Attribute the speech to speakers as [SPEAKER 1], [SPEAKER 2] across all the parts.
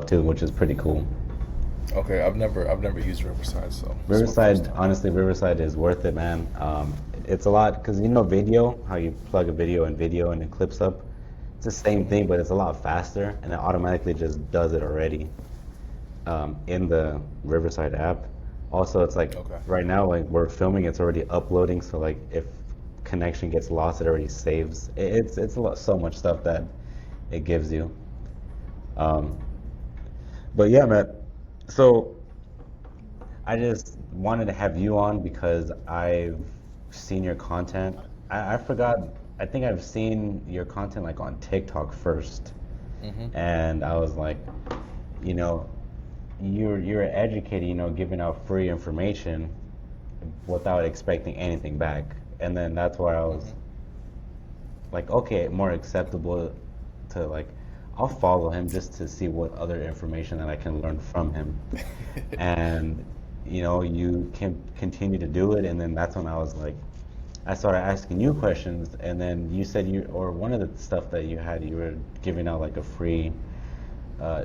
[SPEAKER 1] too, which is pretty cool.
[SPEAKER 2] Okay, I've never used Riverside, so this is my first
[SPEAKER 1] Riverside,
[SPEAKER 2] time.
[SPEAKER 1] honestly, Riverside is worth it, man. It's a lot because video, how you plug a video and it clips up. It's the same thing, but it's a lot faster, and it automatically just does it already in the Riverside app. Also, it's like
[SPEAKER 2] Okay.
[SPEAKER 1] right now, like we're filming, it's already uploading, so like if connection gets lost, it already saves. It's a lot, so much stuff that it gives you. Um, but yeah, man. So I just wanted to have you on because I've seen your content. I forgot, I think I've seen your content like on TikTok first.
[SPEAKER 2] Mm-hmm.
[SPEAKER 1] And I was like, you know, you're educated, giving out free information without expecting anything back. And then that's where I was
[SPEAKER 2] Mm-hmm.
[SPEAKER 1] like, okay, more acceptable to like, I'll follow him just to see what other information that I can learn from him. And you can continue to do it, and then that's when I was like, I started asking you questions, and then you said or one of the stuff that you were giving out like a free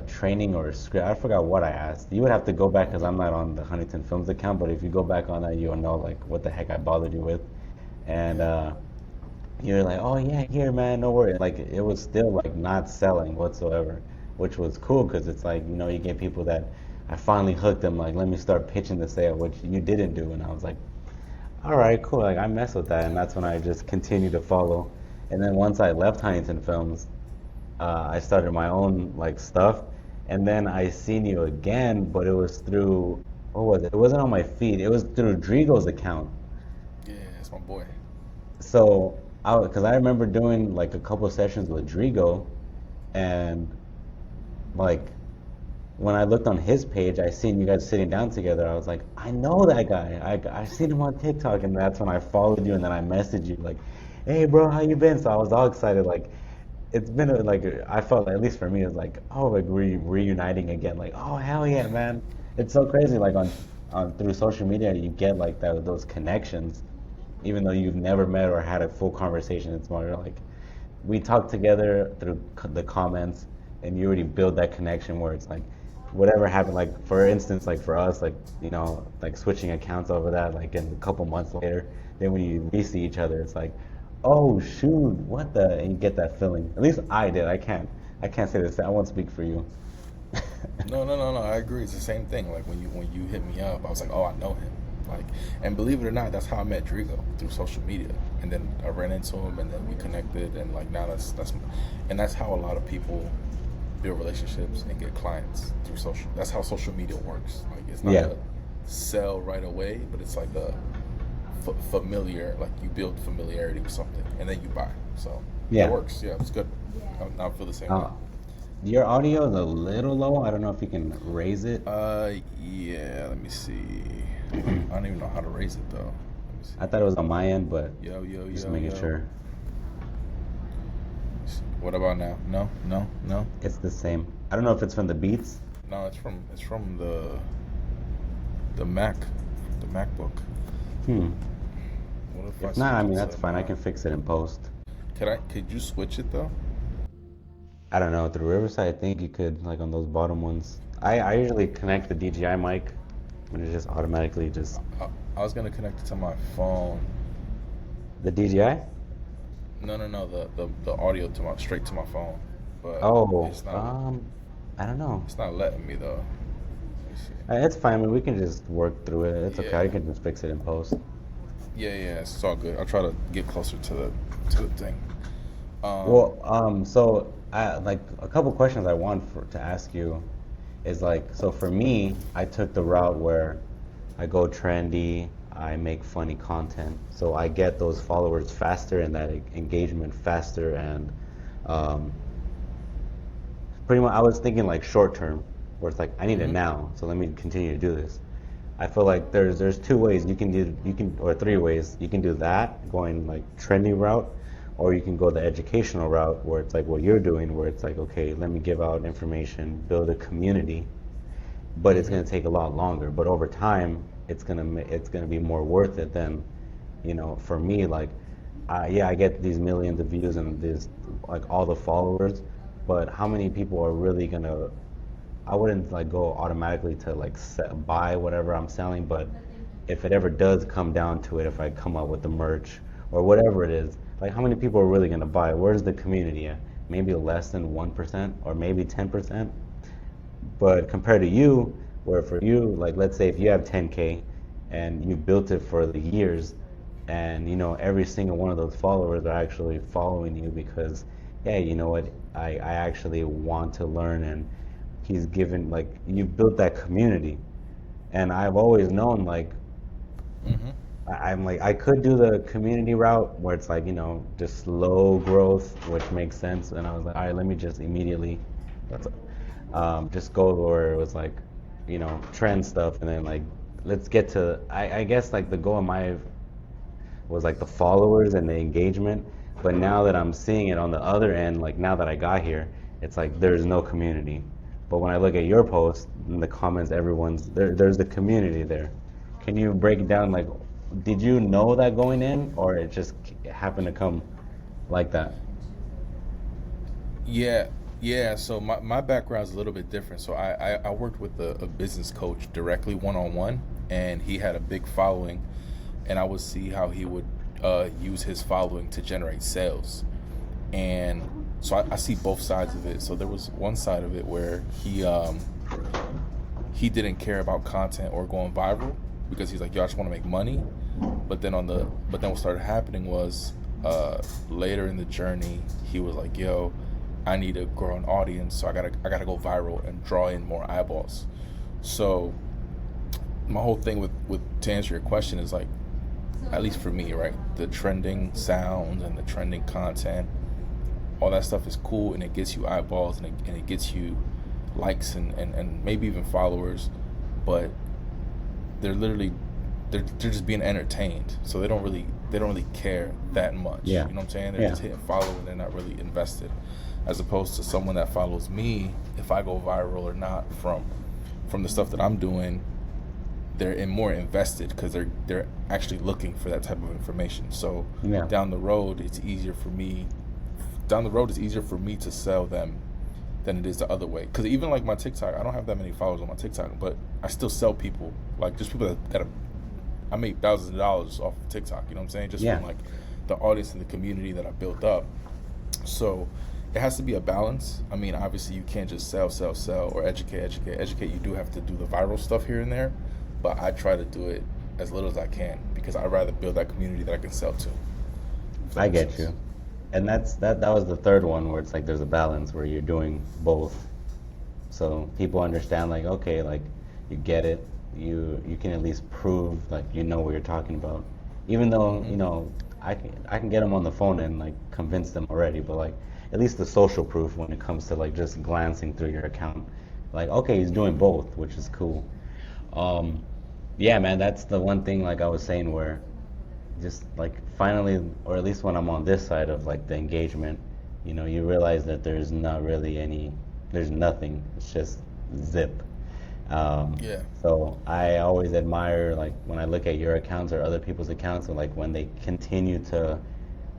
[SPEAKER 1] training or a script. I forgot what I asked. You would have to go back because
[SPEAKER 2] Mm-hmm.
[SPEAKER 1] I'm not on the Huntington Films account, but if you go back on that, you'll know like what the heck I bothered you with. And
[SPEAKER 2] Yeah.
[SPEAKER 1] you're like, oh yeah, here, man, no worry. Like it was still like not selling whatsoever, which was cool because it's like, you get people that I finally hooked them. Like, let me start pitching the sale, which you didn't do, and I was like, all right, cool. Like I mess with that, and that's when I just continued to follow. And then once I left Huntington Films, I started my own like stuff, and then I seen you again, but it was through what was it? It wasn't on my feed. It was through Drigo's account.
[SPEAKER 2] Yeah, it's my boy.
[SPEAKER 1] So because I remember doing like a couple sessions with Drigo, and like when I looked on his page, I seen you guys sitting down together. I was like, I know that guy. I seen him on TikTok, and that's when I followed you, and then I messaged you like, hey bro, how you been? So I was all excited. Like it's been like I felt at least for me, it's like, oh, like reuniting again. Like, oh hell yeah, man! It's so crazy. Like on through social media, you get like those connections, even though you've never met or had a full conversation. It's more like we talk together through the comments, and you already build that connection where it's like whatever happened, like for instance, like for us, like like switching accounts over that, like in a couple months later, then when you re-see each other, it's like, oh shoot, what the, and you get that feeling. At least I did. I can't say this. I won't speak for you.
[SPEAKER 2] No, no, no, no. I agree. It's the same thing. Like when you hit me up, I was like, oh, I know him. Like, and believe it or not, that's how I met Drigo through social media. And then I ran into him, and then we connected, and like now and that's how a lot of people build relationships and get clients through social. That's how social media works. Like it's not
[SPEAKER 1] Yeah.
[SPEAKER 2] a sell right away, but it's like a familiar. Like you build familiarity with something, and then you buy. So it
[SPEAKER 1] Yeah.
[SPEAKER 2] works. Yeah, it's good. I feel the same way.
[SPEAKER 1] uh, your audio is a little low. I don't know if you can raise it.
[SPEAKER 2] Yeah. Let me see. I don't even know how to raise it though. Let me see.
[SPEAKER 1] I thought it was on my end, but
[SPEAKER 2] Yo, yo,
[SPEAKER 1] just
[SPEAKER 2] yo,
[SPEAKER 1] making
[SPEAKER 2] yo.
[SPEAKER 1] sure.
[SPEAKER 2] What about now? No, no, no,
[SPEAKER 1] It's the same. I don't know if it's from the beats.
[SPEAKER 2] no. It's from the Mac, the MacBook.
[SPEAKER 1] Hmm.
[SPEAKER 2] What if I
[SPEAKER 1] If not, I
[SPEAKER 2] switch
[SPEAKER 1] mean
[SPEAKER 2] it
[SPEAKER 1] that's
[SPEAKER 2] to
[SPEAKER 1] fine. I
[SPEAKER 2] my?
[SPEAKER 1] can fix it in post.
[SPEAKER 2] Could you switch it though?
[SPEAKER 1] I don't know. Through Riverside, I think you could, like on those bottom ones. I usually connect the DJI mic, and it just automatically just
[SPEAKER 2] I was gonna connect it to my phone.
[SPEAKER 1] the DJI.
[SPEAKER 2] No, no, no. The audio to my straight to my phone, but
[SPEAKER 1] Oh,
[SPEAKER 2] it's not
[SPEAKER 1] I don't know.
[SPEAKER 2] it's not letting me though. Let me see.
[SPEAKER 1] It's fine. I mean, we can just work through it. It's okay. I
[SPEAKER 2] Yeah,
[SPEAKER 1] can just fix it in post.
[SPEAKER 2] yeah, yeah. It's all good. I'll try to get closer to the thing. Um,
[SPEAKER 1] Well, so like a couple questions I want to ask you is like, so for me, I took the route where I go trendy, I make funny content, so I get those followers faster and that engagement faster, and um, pretty much I was thinking like short term, where it's like I need it
[SPEAKER 2] mhm.
[SPEAKER 1] now, so let me continue to do this. I feel like there's two ways or three ways you can do that, going like trendy route, or you can go the educational route where it's like what you're doing, where it's like, okay, let me give out information, build a community, but it's
[SPEAKER 2] Mhm.
[SPEAKER 1] going to take a lot longer. But over time, it's gonna be more worth it than, for me, like, yeah, I get these millions of views and this like all the followers, but how many people are really gonna I wouldn't like go automatically to like buy whatever I'm selling, but if it ever does come down to it, if I come up with the merch or whatever it is, like how many people are really gonna buy? Where's the community at? Maybe less than 1% or maybe 10%. But compared to you, where for you, like let's say if you have 10K and you built it for the years, and you know every single one of those followers are actually following you because, hey, you know what, I actually want to learn, and he's given like you built that community. And I've always known like
[SPEAKER 2] Mm-hmm.
[SPEAKER 1] I'm like I could do the community route where it's like, you know, just slow growth, which makes sense. And I was like, all right, let me just immediately, that's just go where it was like, you know, trend stuff, and then like let's get to. I guess like the goal of my was like the followers and the engagement. But now that I'm seeing it on the other end, like now that I got here, it's like there's no community. But when I look at your post in the comments, everyone's there. There's the community there. Can you break it down? Like, did you know that going in, or it just happened to come like that?
[SPEAKER 2] Yeah, yeah. So my background's a little bit different. So I worked with a business coach directly one on one, and he had a big following, and I would see how he would use his following to generate sales. And so I see both sides of it. So there was one side of it where he didn't care about content or going viral because he's like, yo, I just want to make money. But then what started happening was later in the journey, he was like, yo, I need to grow an audience, so I gotta go viral and draw in more eyeballs. So my whole thing with to answer your question is like, at least for me, right? The trending sounds and the trending content, all that stuff is cool, and it gets you eyeballs, and it gets you likes and maybe even followers, but they're literally they're just being entertained, so they don't really care that much.
[SPEAKER 1] Yeah.
[SPEAKER 2] You know what I'm saying? They're
[SPEAKER 1] Yeah.
[SPEAKER 2] just hitting follow and they're not really invested. As opposed to someone that follows me, if I go viral or not from the stuff that I'm doing, they're more invested because they're actually looking for that type of information. So
[SPEAKER 1] Yeah.
[SPEAKER 2] down the road, it's easier for me. Down the road, it's easier for me to sell them than it is the other way. Because even like my TikTok, I don't have that many followers on my TikTok, but I still sell people, like just people that have, I made thousands of dollars off of TikTok. You know what I'm saying? Just
[SPEAKER 1] Yeah.
[SPEAKER 2] from like the audience and the community that I built up. So it has to be a balance. I mean, obviously you can't just sell, or educate. You do have to do the viral stuff here and there, but I try to do it as little as I can because I'd rather build that community that I can sell to. If that
[SPEAKER 1] I
[SPEAKER 2] makes
[SPEAKER 1] get
[SPEAKER 2] sense.
[SPEAKER 1] you. And that was the third one where it's like there's a balance where you're doing both. So people understand like, okay, like you get it. You can at least prove like you know what you're talking about. Even though, you know, I can get them on the phone and like convince them already, but like at least the social proof when it comes to like just glancing through your account. Like, okay, he's doing both, which is cool. Um, yeah, man, that's the one thing like I was saying where just like finally, or at least when I'm on this side of like the engagement, you know, you realize that there's not really there's nothing. It's just zip.
[SPEAKER 2] Yeah.
[SPEAKER 1] So I always admire like when I look at your accounts or other people's accounts, and like when they continue to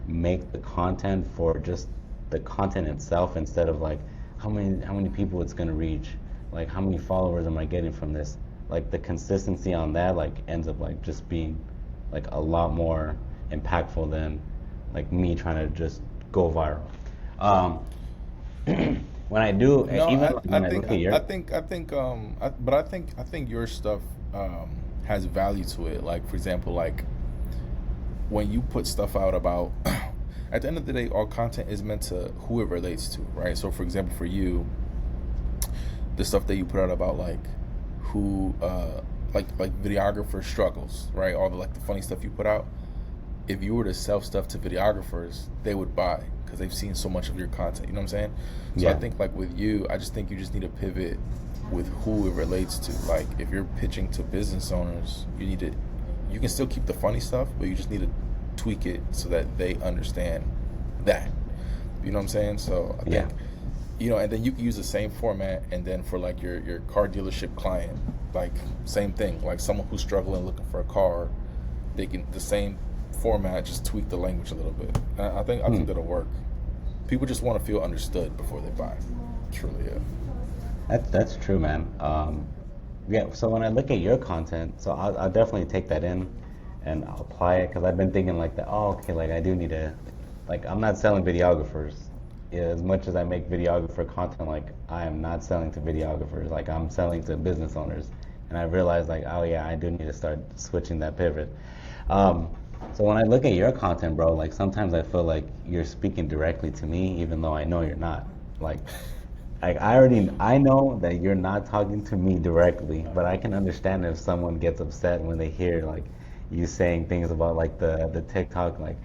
[SPEAKER 1] make the content for just the content itself instead of like how many people it's gonna reach, like how many followers am I getting from this? Like the consistency on that like ends up like just being like a lot more impactful than like me trying to just go viral. Um, when I do,
[SPEAKER 2] No,
[SPEAKER 1] even
[SPEAKER 2] I
[SPEAKER 1] when I
[SPEAKER 2] think
[SPEAKER 1] look at your,
[SPEAKER 2] I think your stuff has value to it. Like for example, like when you put stuff out about, at the end of the day, all content is meant to who it relates to, right? So for example, for you, the stuff that you put out about like who like videographer struggles, right? All the like the funny stuff you put out. If you were to sell stuff to videographers, they would buy because they've seen so much of your content. You know what I'm saying? So I
[SPEAKER 1] yeah,
[SPEAKER 2] think like with you, I just think you just need to pivot with who it relates to. Like if you're pitching to business owners, you can still keep the funny stuff, but you just need to tweak it so that they understand that. You know what I'm saying? So I
[SPEAKER 1] yeah,
[SPEAKER 2] think, you know, and then you can use the same format, and then for like your car dealership client, like same thing. Like someone who's struggling looking for a car, they can the same format, just tweak the language a little bit. I think that'll work. People just want to feel understood before they buy. Truly, yeah.
[SPEAKER 1] That's true, man. Yeah. So when I look at your content, so I'll definitely take that in, and I'll apply it because I've been thinking like that. Oh, okay. Like I do need to, like I'm not selling videographers. Yeah, as much as I make videographer content, like I am not selling to videographers. Like I'm selling to business owners, and I realized like, oh yeah, I do need to start switching that pivot. Um, so when I look at your content, bro, like sometimes I feel like you're speaking directly to me, even though I know you're not. Like I know that you're not talking to me directly, but I can understand if someone gets upset when they hear like you saying things about like the TikTok, like,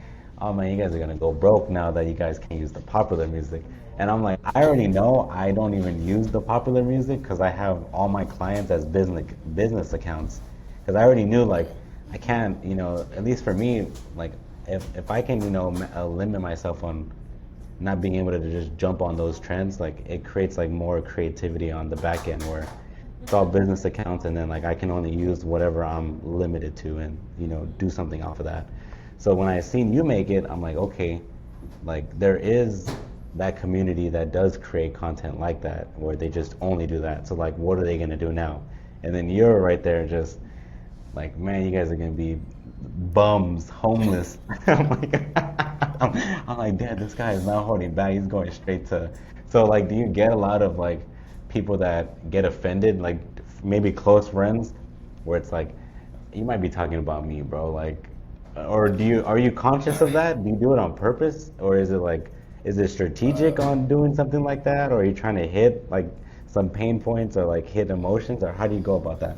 [SPEAKER 1] oh man, you guys are gonna go broke now that you guys can't use the popular music. And I'm like, I already know I don't even use the popular music because I have all my clients as business accounts. Because I already knew like I can't, at least for me, like if I can, limit myself on not being able to just jump on those trends, like it creates like more creativity on the back end where it's all business accounts and then like I can only use whatever I'm limited to and do something off of that. So when I seen you make it, I'm like, okay, like there is that community that does create content like that where they just only do that. So like what are they gonna do now? And then you're right there just like, man, you guys are gonna be bums, homeless. I'm like, I'm like, Dad, this guy is not holding back. He's going straight to. So, like, do you get a lot of like people that get offended, like maybe close friends, where it's like, you might be talking about me, bro, like, or are you conscious of that? Do you do it on purpose, or is it like, is it strategic on doing something like that, or are you trying to hit like some pain points or like hit emotions, or how do you go about that?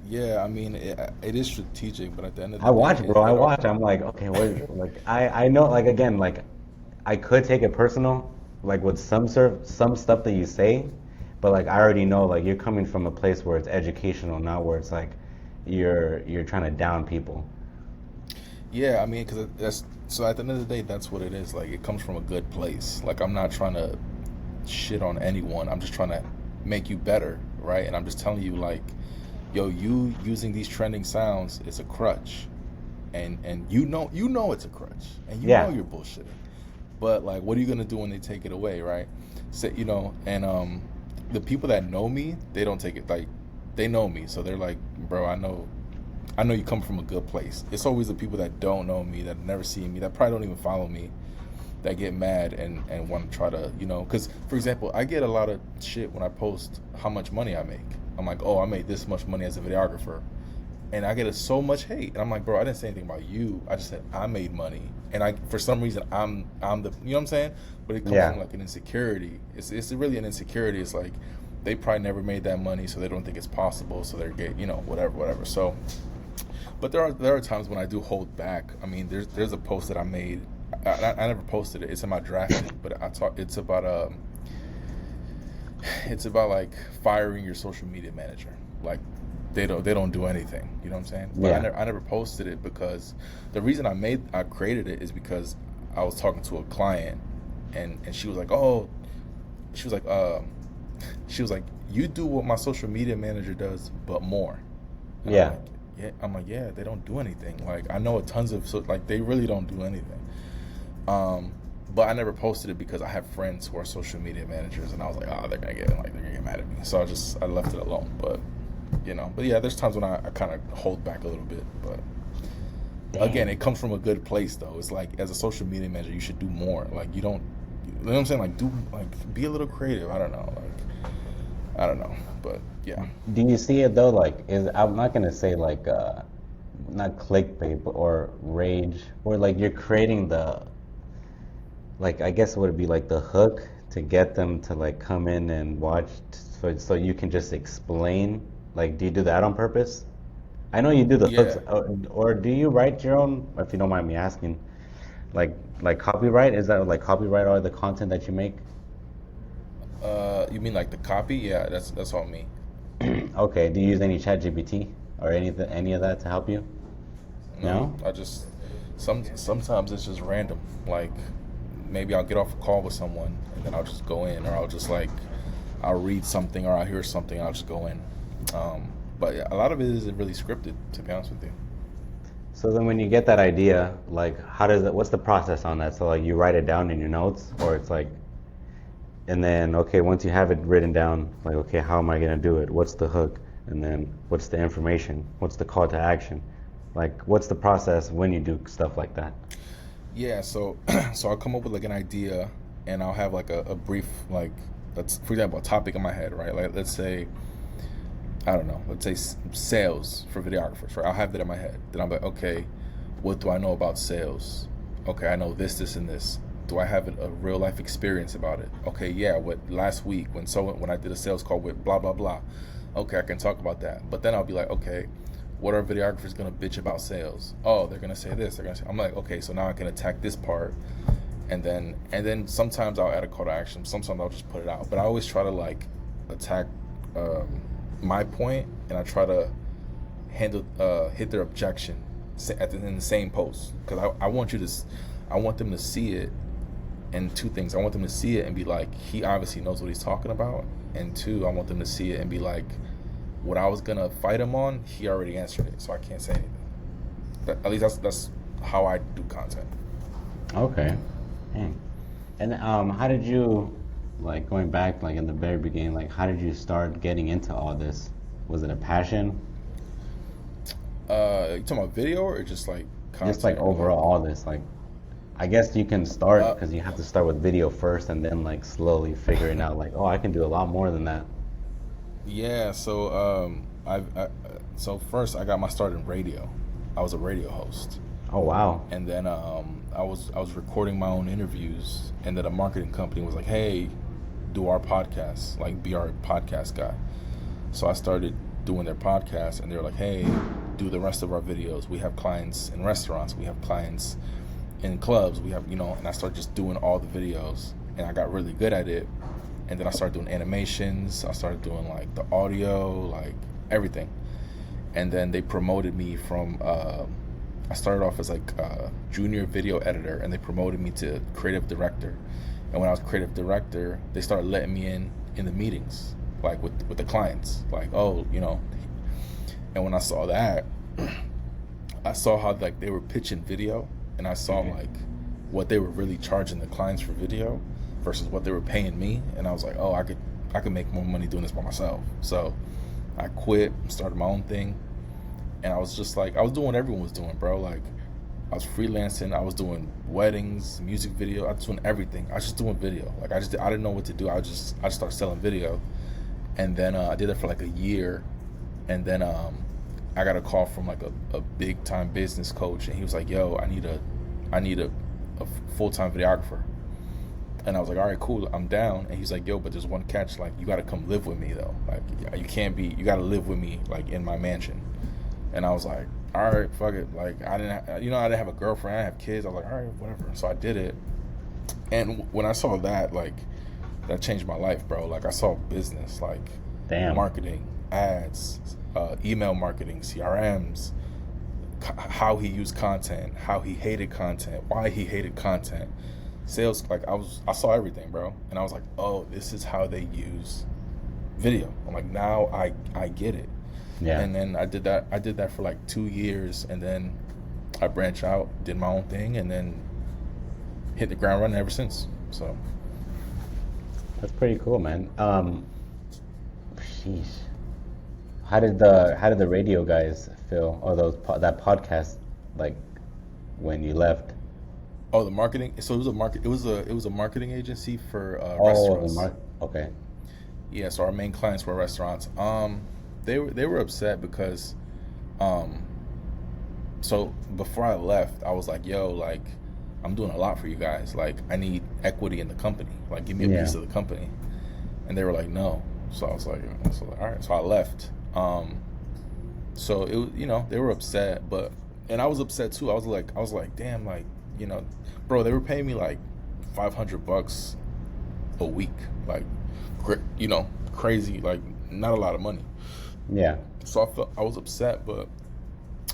[SPEAKER 2] Yeah, I mean, it is strategic, but at the end of
[SPEAKER 1] I
[SPEAKER 2] the day,
[SPEAKER 1] watch, bro. I
[SPEAKER 2] it all.
[SPEAKER 1] watch. I'm like, okay, what? Like, I know, like, again, like, I could take it personal, like with some stuff that you say, but like, I already know, like, you're coming from a place where it's educational, not where it's like you're trying to down people.
[SPEAKER 2] Yeah, I mean, because that's so at the end of the day, that's what it is. Like, it comes from a good place. Like, I'm not trying to shit on anyone. I'm just trying to make you better, right? And I'm just telling you, like, yo, you using these trending sounds is a crutch, and you know it's a crutch, and you know
[SPEAKER 1] Yeah,
[SPEAKER 2] you're bullshitting. But like, what are you gonna do when they take it away, right? So and the people that know me, they don't take it like they know me, so they're like, bro, I know you come from a good place. It's always the people that don't know me, that never see me, that probably don't even follow me, that get mad and want to try to, because for example, I get a lot of shit when I post how much money I make. I'm like, oh, I made this much money as a videographer, and I get so much hate. And I'm like, bro, I didn't say anything about you. I just said I made money, and I for some reason I'm the what I'm saying. But it comes
[SPEAKER 1] yeah,
[SPEAKER 2] from like an insecurity. It's really an insecurity. It's like they probably never made that money, so they don't think it's possible. So they're get whatever. So, but there are times when I do hold back. I mean, there's a post that I made. I never posted it. It's in my drafted, but I talk. It's about like firing your social media manager. Like they don't do anything. You know what I'm saying? But I
[SPEAKER 1] yeah,
[SPEAKER 2] never posted it because the reason I created it is because I was talking to a client, and she was like, oh, she was like she was like, you do what my social media manager does, but more. And
[SPEAKER 1] yeah.
[SPEAKER 2] I'm like, yeah, they don't do anything. Like I know tons of like they really don't do anything. Um, but I never posted it because I have friends who are social media managers, and I was like, oh, they're gonna get mad at me. So I left it alone. But yeah, there's times when I kind of hold back a little bit. But again,
[SPEAKER 1] Dang.
[SPEAKER 2] it comes from a good place though. It's like as a social media manager, you should do more. Like you know what I'm saying? Like be a little creative. I don't know. Like I don't know, but yeah,
[SPEAKER 1] Do you see it though? Like, I'm not gonna say like not clickbait, but or rage, or like you're creating the like I guess it would be like the hook to get them to like come in and watch so you can just explain. Like, do you do that on purpose? I know you do the hooks,
[SPEAKER 2] yeah.
[SPEAKER 1] or do you write your own? If you don't mind me asking, like copyright? Is that like copyright all the content that you make?
[SPEAKER 2] You mean like the copy? Yeah, that's all me.
[SPEAKER 1] Okay. Do you use any chat GPT or any of that to help you?
[SPEAKER 2] No,
[SPEAKER 1] No?
[SPEAKER 2] I just sometimes it's just random. Like maybe I'll get off a call with someone and then I'll just go in, or I'll read something, or I'll hear something. I'll just go in. But yeah, a lot of it isn't really scripted, to be honest with you.
[SPEAKER 1] So then when you get that idea, like how does it, what's the process on that? So like you write it down in your notes or it's like And then, okay, once you have it written down, like, okay, how am I gonna do it? What's the hook? And then what's the information? What's the call to action? Like, what's the process when you do stuff like that?
[SPEAKER 2] Yeah, so so I'll come up with like an idea, and I'll have like a brief, like, let's, for example, a topic in my head, right? Like, let's say, I don't know, let's say sales for videographers, right? I'll have that in my head. Then I'm like, okay, what do I know about sales? Okay, I know this, and this. Do I have a real life experience about it? Okay, yeah. What last week when I did a sales call with blah blah blah. Okay, I can talk about that. But then I'll be like, okay, what are videographers gonna bitch about sales? Oh, they're gonna say this. They're gonna say. I'm like, okay, so now I can attack this part, and then sometimes I'll add a call to action. Sometimes I'll just put it out. But I always try to like attack my point, and I try to hit their objection in the same post, because I want I want them to see it. And two things: I want them to see it and be like, he obviously knows what he's talking about. And two, I want them to see it and be like, what I was gonna fight him on, he already answered it, so I can't say anything. At least that's how I do content.
[SPEAKER 1] Okay. Dang. And how did you, like, going back, like, in the very beginning, like, how did you start getting into all this? Was it a passion?
[SPEAKER 2] You talking about video or just like content?
[SPEAKER 1] Just like overall all this, like, I guess you can start because you have to start with video first and then like slowly figuring out like, oh, I can do a lot more than that.
[SPEAKER 2] Yeah, so so first I got my start in radio. I was a radio host.
[SPEAKER 1] Oh wow.
[SPEAKER 2] And then I was recording my own interviews, and then a marketing company was like, "Hey, do our podcast, like be our podcast guy." So I started doing their podcast, and they were like, "Hey, do the rest of our videos. We have clients in restaurants, we have clients in clubs, we have, and I started just doing all the videos, and I got really good at it. And then I started doing animations, I started doing like the audio, like everything. And then they promoted me from I started off as like a junior video editor, and they promoted me to creative director. And when I was creative director, they started letting me in the meetings, like with the clients, like, oh, and when I saw that, I saw how like they were pitching video, and I saw like what they were really charging the clients for video versus what they were paying me, and I was like, oh, I could make more money doing this by myself. So I quit, started my own thing, and I was just like, I was doing what everyone was doing, bro. Like, I was freelancing, I was doing weddings, music video, I was doing everything. I was just doing video. Like, I didn't know what to do. I just started selling video, and then I did it for like a year, and then I got a call from like a big time business coach, and he was like, yo, I need a full-time videographer. And I was like, all right, cool, I'm down. And he's like, yo, but there's one catch, like, you got to come live with me though. Like, you got to live with me, like, in my mansion. And I was like, all right, fuck it. Like, I didn't have a girlfriend, I didn't have kids. I was like, all right, whatever. So I did it. And when I saw that, like, that changed my life, bro. Like, I saw business, like,
[SPEAKER 1] Damn.
[SPEAKER 2] marketing, ads, email marketing, CRMs, how he used content, how he hated content, why he hated content, sales. Like, I saw everything, bro. And I was like, oh, this is how they use video. I'm like, now I get it.
[SPEAKER 1] Yeah.
[SPEAKER 2] And then I did that for like 2 years, and then I branched out, did my own thing, and then hit the ground running ever since. So
[SPEAKER 1] That's pretty cool, man. Sheesh. How did the radio guys feel, or that podcast, like, when you left?
[SPEAKER 2] oh, the marketing. So it was a marketing agency for
[SPEAKER 1] Oh,
[SPEAKER 2] restaurants.
[SPEAKER 1] okay.
[SPEAKER 2] Yeah, so our main clients were restaurants. They were upset because, so before I left, I was like, yo, like, I'm doing a lot for you guys. Like, I need equity in the company. Like, give me a
[SPEAKER 1] Yeah.
[SPEAKER 2] piece of the company. And they were like, no. So I was like, all right. So I left. So it, they were upset, and I was upset too. I was like, damn, like, bro, they were paying me like $500 a week, like, crazy, like, not a lot of money.
[SPEAKER 1] Yeah.
[SPEAKER 2] So I was upset, but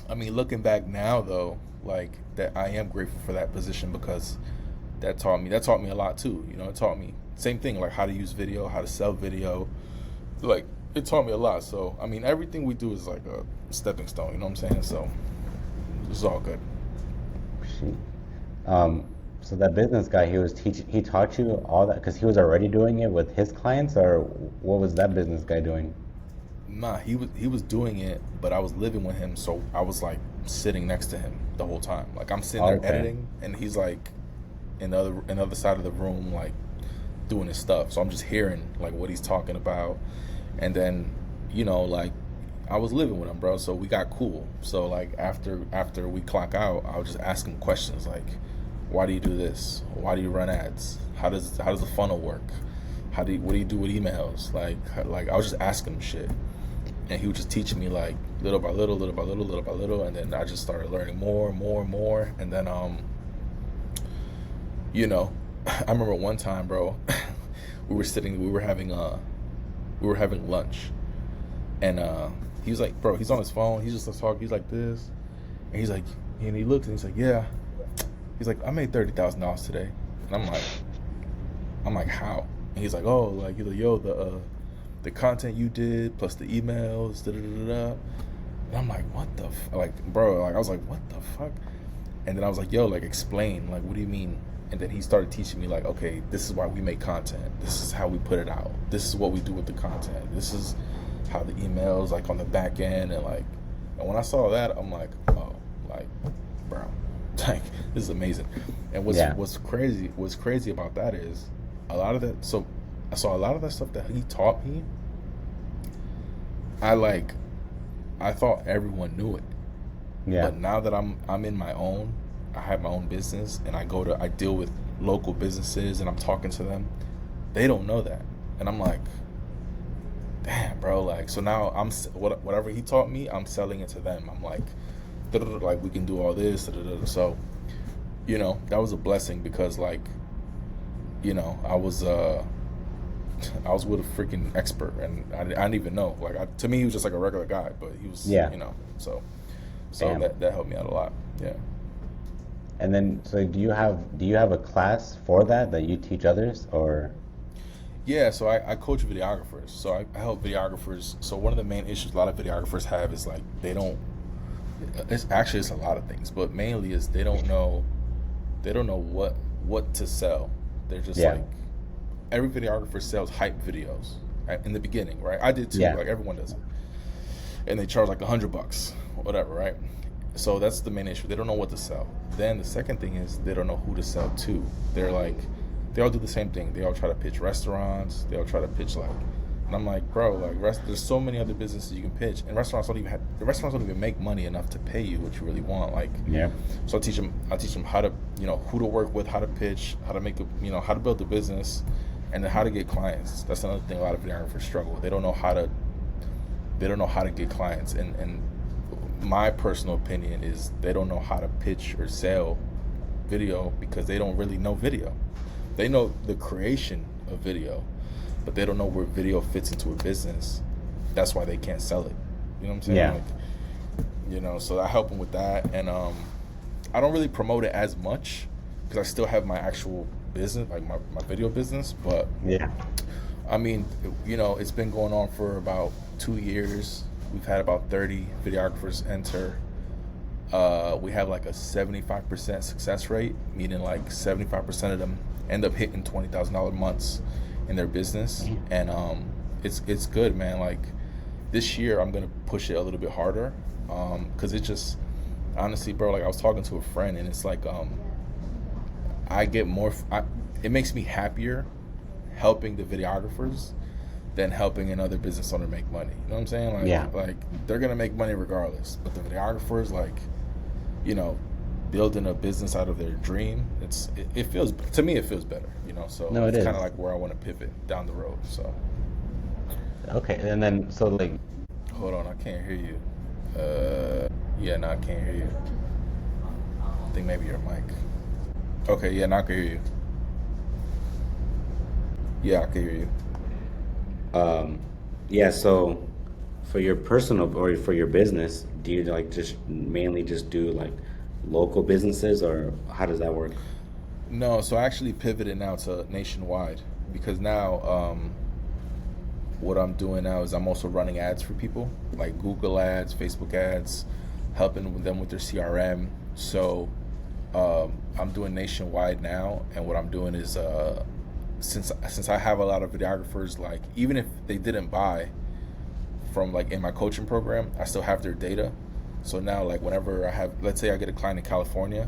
[SPEAKER 2] I mean, looking back now though, like, that I am grateful for that position, because that taught me a lot too. It taught me same thing, like how to use video, how to sell video, like, it taught me a lot. So I mean, everything we do is like a stepping stone, you know what I'm saying? So it's all good.
[SPEAKER 1] Shoot. Um, So that business guy, he taught you all that because he was already doing it with his clients, or what was that business guy doing?
[SPEAKER 2] Nah, he was doing it, but I was living with him, so I was like sitting next to him the whole time. Like I'm sitting there
[SPEAKER 1] Okay.
[SPEAKER 2] editing, and he's like in the other side of the room, like doing his stuff. So I'm just hearing like what he's talking about, and then like I was living with him, bro. So we got cool. So like after we clock out, I'll just ask him questions like, why do you do this? Why do you run ads? How does the funnel work? What do you do with emails? Like I was just asking him shit, and he was just teaching me like little by little, little by little, little by little, and then I just started learning more and more and more, and then I remember one time, bro, we were having lunch, and he was like, bro, he's on his phone, he's just talking, he's like this, and he looks and he's like, yeah, he's like, I made $30,000 today, and I'm like, how? And he's like, oh, like he's like, yo, the content you did plus the emails, da da da da. And I'm like, what the like, bro, like I was like, what the fuck? And then I was like, yo, like explain, like what do you mean? And then he started teaching me like, okay, this is why we make content. This is how we put it out. This is what we do with the content. This is how the emails like on the back end and when I saw that, I'm like, oh, like, bro, like this is amazing. And
[SPEAKER 1] Yeah.
[SPEAKER 2] what's crazy about that is a lot of that. So I saw a lot of that stuff that he taught me. I thought everyone knew it,
[SPEAKER 1] Yeah.
[SPEAKER 2] but now that I'm in my own, I have my own business, and I deal with local businesses, and I'm talking to them. They don't know that, and I'm like, damn, bro. Like, so now whatever he taught me, I'm selling it to them. I'm like, like we can do all this. So, that was a blessing because like, I was with a freaking expert, and I didn't even know. Like, to me, he was just like a regular guy, but he was,
[SPEAKER 1] Yeah.
[SPEAKER 2] So
[SPEAKER 1] Damn.
[SPEAKER 2] that helped me out a lot. Yeah.
[SPEAKER 1] And then, so do you have a class for that you teach others, or?
[SPEAKER 2] Yeah, so I coach videographers. So I help videographers. So one of the main issues a lot of videographers have is like they don't. It's a lot of things, but mainly is they don't know what to sell. They're just
[SPEAKER 1] Yeah.
[SPEAKER 2] like every videographer sells hype videos in the beginning, right? I did too.
[SPEAKER 1] Yeah.
[SPEAKER 2] Like everyone does it, and they charge like $100, whatever, right? So that's the main issue. They don't know what to sell. Then the second thing is they don't know who to sell to. They all do the same thing. They all try to pitch restaurants. They all try to pitch and I'm like, bro, like there's so many other businesses you can pitch, and restaurants don't even make money enough to pay you what you really want. Like,
[SPEAKER 1] Yeah.
[SPEAKER 2] so I teach them how to, who to work with, how to pitch, how to make how to build a business, and then how to get clients. That's another thing a lot of videographers struggle with. They don't know how to get clients, and my personal opinion is they don't know how to pitch or sell video because they don't really know video. They know the creation of video, but they don't know where video fits into a business. That's why they can't sell it. You know what I'm saying?
[SPEAKER 1] Yeah.
[SPEAKER 2] Like, so I help them with that, and I don't really promote it as much because I still have my actual business, like my video business. But
[SPEAKER 1] Yeah.
[SPEAKER 2] I mean, it's been going on for about 2 years. We've had about 30 videographers enter. We have like a 75% success rate, meaning like 75% of them end up hitting $20,000 months in their business, and it's good, man. Like this year, I'm gonna push it a little bit harder, because it just honestly, bro. Like I was talking to a friend, and it's like I get more. It makes me happier helping the videographers than helping another business owner make money. You know what I'm saying? Like,
[SPEAKER 1] Yeah.
[SPEAKER 2] like they're gonna make money regardless. But the videographers, like, building a business out of their dream, it feels, to me, it feels better. So
[SPEAKER 1] No, it
[SPEAKER 2] it's kind
[SPEAKER 1] is.
[SPEAKER 2] of like where I want to pivot down the road. So
[SPEAKER 1] Okay. And then, so like,
[SPEAKER 2] hold on, I can't hear you. Yeah, no, I can't hear you. I think maybe your mic. Okay, yeah, now I can hear you. Yeah, I can hear you.
[SPEAKER 1] yeah. So for your personal or for your business, do you like just mainly just do like local businesses, or how does that work?
[SPEAKER 2] No, so I actually pivoted now to nationwide because now what I'm doing now is I'm also running ads for people, like Google ads, Facebook ads, helping them with their CRM. So I'm doing nationwide now, and what I'm doing is since I have a lot of videographers, like even if they didn't buy from like in my coaching program, I still have their data. So now, like whenever I have, let's say I get a client in California,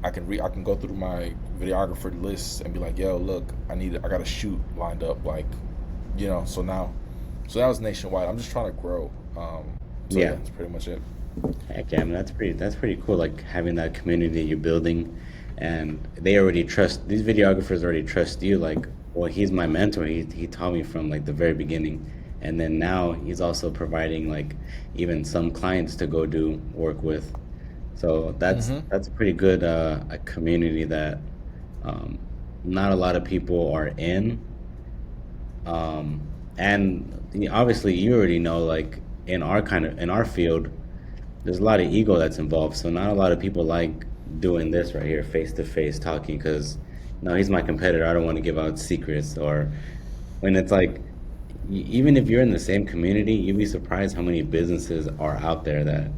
[SPEAKER 2] I can go through my videographer list and be like, yo, look, I got a shoot lined up, like, so now it's nationwide. I'm just trying to grow. So yeah,
[SPEAKER 1] Yeah.
[SPEAKER 2] that's pretty much it.
[SPEAKER 1] Heck yeah, I mean that's pretty cool. Like having that community you're building, and they already trust these videographers already trust you. Like, well, he's my mentor. He taught me from like the very beginning, and then now he's also providing like even some clients to go do work with. So
[SPEAKER 2] Mm-hmm.
[SPEAKER 1] that's a pretty good a community that um, not a lot of people are in. And obviously you already know like in our field there's a lot of ego that's involved, so not a lot of people like doing this right here face to face talking because no, he's my competitor, I don't want to give out secrets. Or when it's like even if you're in the same community, you'd be surprised how many businesses are out there that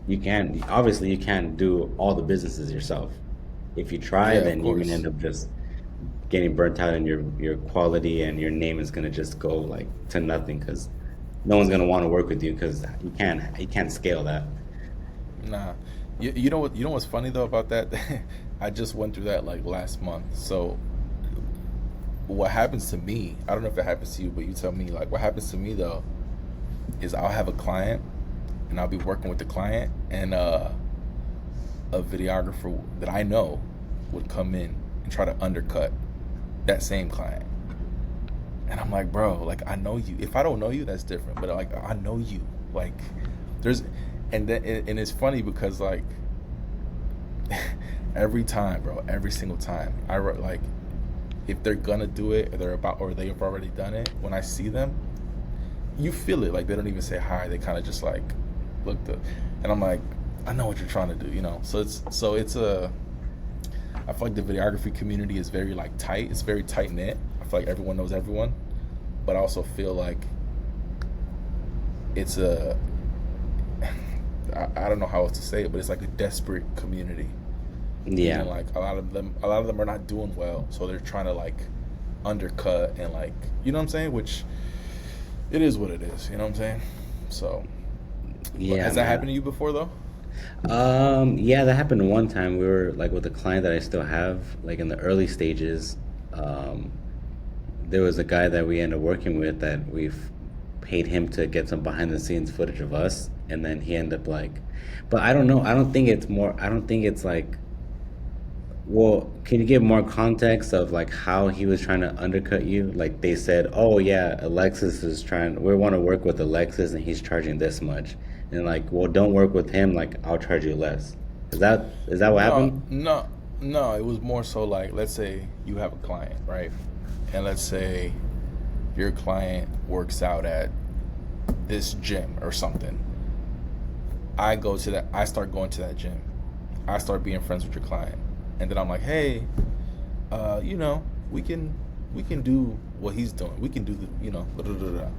[SPEAKER 1] you can't do all the businesses yourself. If you try,
[SPEAKER 2] Yeah, of
[SPEAKER 1] then you're gonna
[SPEAKER 2] course.
[SPEAKER 1] end up just getting burnt out, and your quality and your name is gonna just go like to nothing because no one's gonna want to work with you because you can't scale that.
[SPEAKER 2] Nah, you know what? You know what's funny though about that? I just went through that like last month. So what happens to me? I don't know if it happens to you, but you tell me. Like what happens to me though is I'll have a client and I'll be working with the client, and a videographer that I know would come in and try to undercut that same client. And I'm like, bro, like I know you. If I don't know you, that's different. But like I know you. Like there's, and it's funny because like every time, bro, every single time like if they're gonna do it, or or they've already done it. When I see them, you feel it. Like they don't even say hi. They kind of just like look the, and I'm like, I know what you're trying to do, you know. So it's a. I feel like the videography community is very like tight. It's very tight knit. I feel like everyone knows everyone, but I also feel like it's a. I don't know how else to say it, but it's like a desperate community.
[SPEAKER 1] Yeah.
[SPEAKER 2] Meaning like a lot of them are not doing well, so they're trying to like undercut and like you know what I'm saying, which it is what it is. You know what I'm saying? So, but
[SPEAKER 1] Yeah,
[SPEAKER 2] has that
[SPEAKER 1] man.
[SPEAKER 2] happened to you before though?
[SPEAKER 1] Yeah, that happened one time. We were like with a client that I still have, like in the early stages. Um, there was a guy that we ended up working with that we've paid him to get some behind the scenes footage of us, and then he ended up like, but I don't know. I don't think it's like, well, can you give more context of like how he was trying to undercut you? Like they said, "Oh yeah, Alexis is trying. We want to work with Alexis, and he's charging this much." And like, well, don't work with him. Like, I'll charge you less. Is that what
[SPEAKER 2] No,
[SPEAKER 1] happened?
[SPEAKER 2] no, no. It was more so like, let's say you have a client, right? And let's say your client works out at this gym or something. I start going to that gym. I start being friends with your client. And then I'm like, hey, you know, we can do what he's doing. We can do the, da, da, da, da.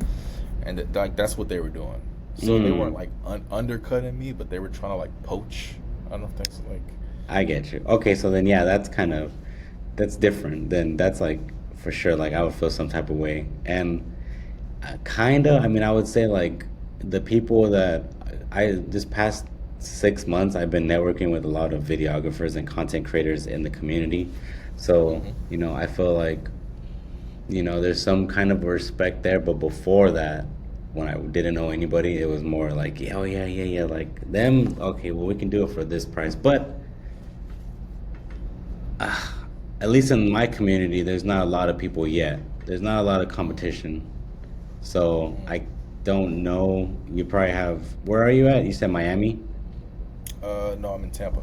[SPEAKER 2] And like that's what they were doing. So they weren't
[SPEAKER 1] Mm,
[SPEAKER 2] like undercutting me, but they were trying to like poach. I don't know if that's like.
[SPEAKER 1] I get you. Okay, so then yeah, that's different. Then that's like for sure. Like I would feel some type of way, and kinda. I mean, I would say like the people that I this past 6 months I've been networking with a lot of videographers and content creators in the community. So,
[SPEAKER 2] Mhm.
[SPEAKER 1] I feel like, there's some kind of respect there, but before that, when I didn't know anybody, it was more like, yeah, oh yeah, yeah, yeah, like them, okay, well we can do it for this price. But at least in my community, there's not a lot of people yet. There's not a lot of competition. So
[SPEAKER 2] Mhm.
[SPEAKER 1] I don't know. You probably have. Where are you at? You said Miami.
[SPEAKER 2] No, I'm in Tampa.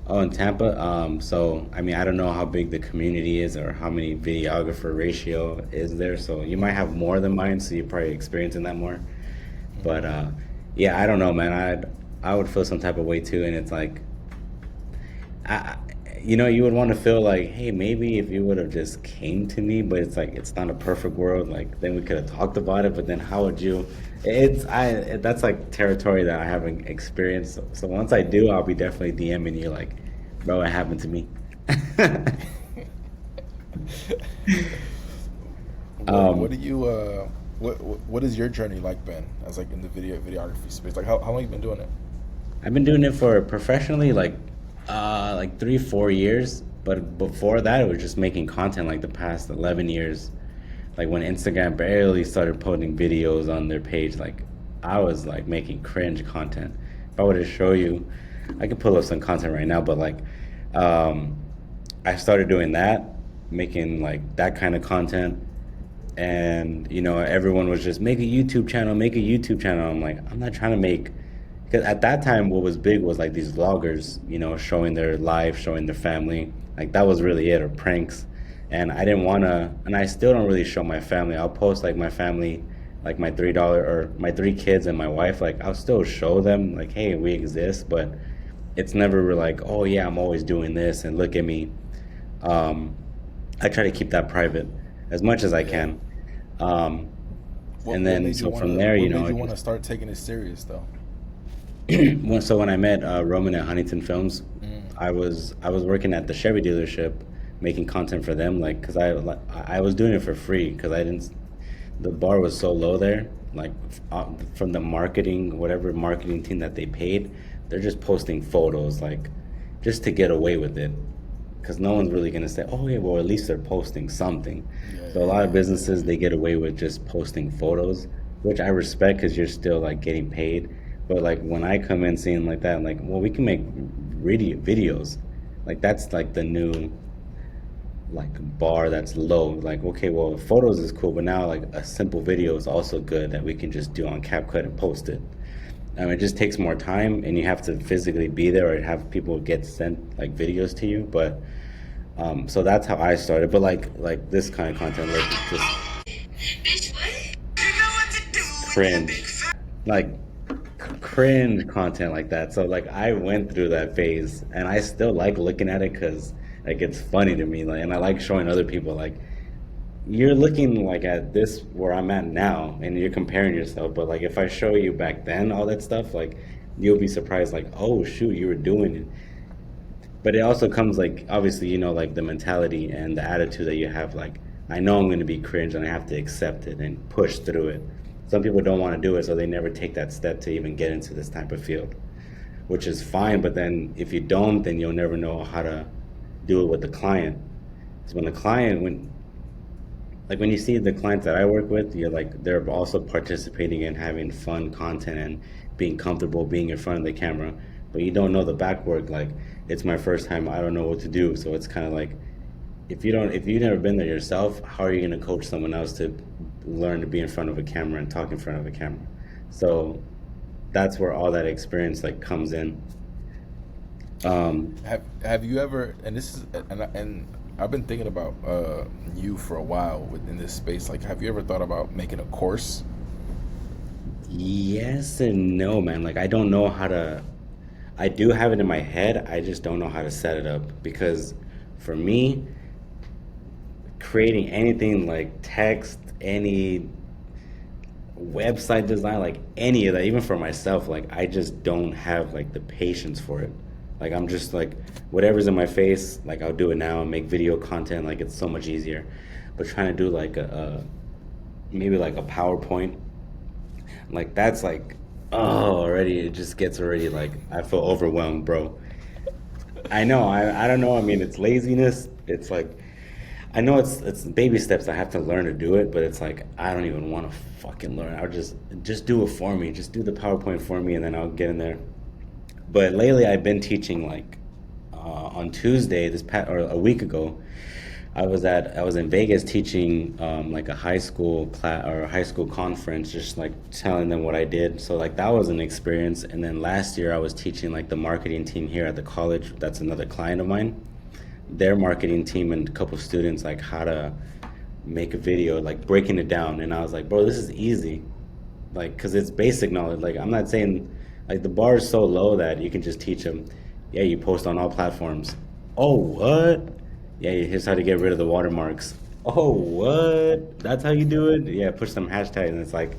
[SPEAKER 1] Oh, in Tampa. So I mean, I don't know how big the community is or how many videographer ratio is there. So you might have more than mine. So you're probably experiencing that more. But
[SPEAKER 2] Hmm.
[SPEAKER 1] yeah, I don't know, man. I would feel some type of way too. And it's like, I, you would want to feel like, hey, maybe if you would have just came to me, but it's like it's not a perfect world. Like then we could have talked about it, but then how would you? That's like territory that I haven't experienced. So once I do, I'll be definitely DMing you like, Bro, it happened to me.
[SPEAKER 2] What
[SPEAKER 1] um,
[SPEAKER 2] do you what is your journey like been as like in the videography space? Like how long you been doing it?
[SPEAKER 1] I've been doing it for professionally like 3, 4 years, but before that it was just making content like the past 11 years. Like when Instagram barely started posting videos on their page, like I was like making cringe content. If I were to show you, I could pull up some content right now, but like um, I started doing that, making like that kind of content, and everyone was just make a YouTube channel, make a YouTube channel. I'm like, I'm not trying to make, because at that time what was big was like these vloggers, showing their life, showing their family, like that was really it, or pranks. And I didn't want to, and I still don't really show my family. I'll post like my family, like my $3 or my 3 kids and my wife, like I'll still show them like, hey, we exist, but it's never like, oh yeah, I'm always doing this and look at me. um, I try to keep that private as much as I
[SPEAKER 2] Yeah.
[SPEAKER 1] can. Um, and then so from there,
[SPEAKER 2] What made
[SPEAKER 1] I
[SPEAKER 2] you want to
[SPEAKER 1] just
[SPEAKER 2] start taking it serious though?
[SPEAKER 1] when I met Roman at Huntington Films, I was working at the Chevy dealership, making content for them, like because I was doing it for free because I didn't. The bar was so low there, like from the marketing, whatever marketing team that they paid, they're just posting photos, like just to get away with it, because no one's really gonna say, oh yeah, well at least they're posting something.
[SPEAKER 2] Yeah,
[SPEAKER 1] So a
[SPEAKER 2] yeah,
[SPEAKER 1] lot of
[SPEAKER 2] yeah.
[SPEAKER 1] businesses, they get away with just posting photos, which I respect because you're still like getting paid. But like when I come in seeing like that, I'm like, well, we can make videos. Like that's like the new like bar that's low. Like, okay, well, photos is cool, but now like a simple video is also good that we can just do on CapCut and post it. It just takes more time, and you have to physically be there or have people get sent like videos to you. But so that's how I started. But like this kind of content, like just cringe, like cringe content like that. So like I went through that phase, and I still like looking at it because like it's funny to me. Like, and I like showing other people like you're looking like at this where I'm at now, and you're comparing yourself. But like if I show you back then all that stuff, like you'll be surprised. Like, oh shoot, you were doing it. But it also comes like obviously like the mentality and the attitude that you have. Like I know I'm going to be cringe, and I have to accept it and push through it. Some people don't want to do it, so they never take that step to even get into this type of field, which is fine. But then if you don't, then you'll never know how to do it with the client. Because when you see the clients that I work with, you're like they're also participating in having fun content and being comfortable being in front of the camera, but you don't know the back work. Like it's my first time, I don't know what to do. So it's kind of like if you've never been there yourself, how are you going to coach someone else to learn to be in front of a camera and talk in front of a camera? So that's where all that experience like comes in. Um,
[SPEAKER 2] Have you ever, and this is and I've been thinking about you for a while within this space. Like, have you ever thought about making a course?
[SPEAKER 1] yes and no, man. Like I don't know how to. I do have it in my head. I just don't know how to set it up because for me, creating anything like text, any website design, like any of that, even for myself, like I just don't have like the patience for it. Like I'm just like whatever's in my face, like I'll do it now and make video content. Like it's so much easier. But trying to do like maybe like a PowerPoint, like that's like oh already it just gets already like I feel overwhelmed, bro. I know. I don't know. I mean, it's laziness. It's like I know it's baby steps. I have to learn to do it, but it's like I don't even want to fucking learn. I'll just do it for me. Just do the PowerPoint for me, and then I'll get in there. But lately, I've been teaching like on Tuesday this past or a week ago. I was in Vegas teaching like a high school class or a high school conference, just like telling them what I did. So like that was an experience. And then last year I was teaching like the marketing team here at the college. That's another client of mine. Their marketing team and a couple students like how to make a video, like breaking it down. And I was like, bro, this is easy, like because it's basic knowledge. Like I'm not saying like the bar is so low that you can just teach them. Yeah, you post on all platforms. Oh, what? Yeah, here's how to get rid of the watermarks. Oh, what? That's how you do it? Yeah, push some hashtags. And it's like,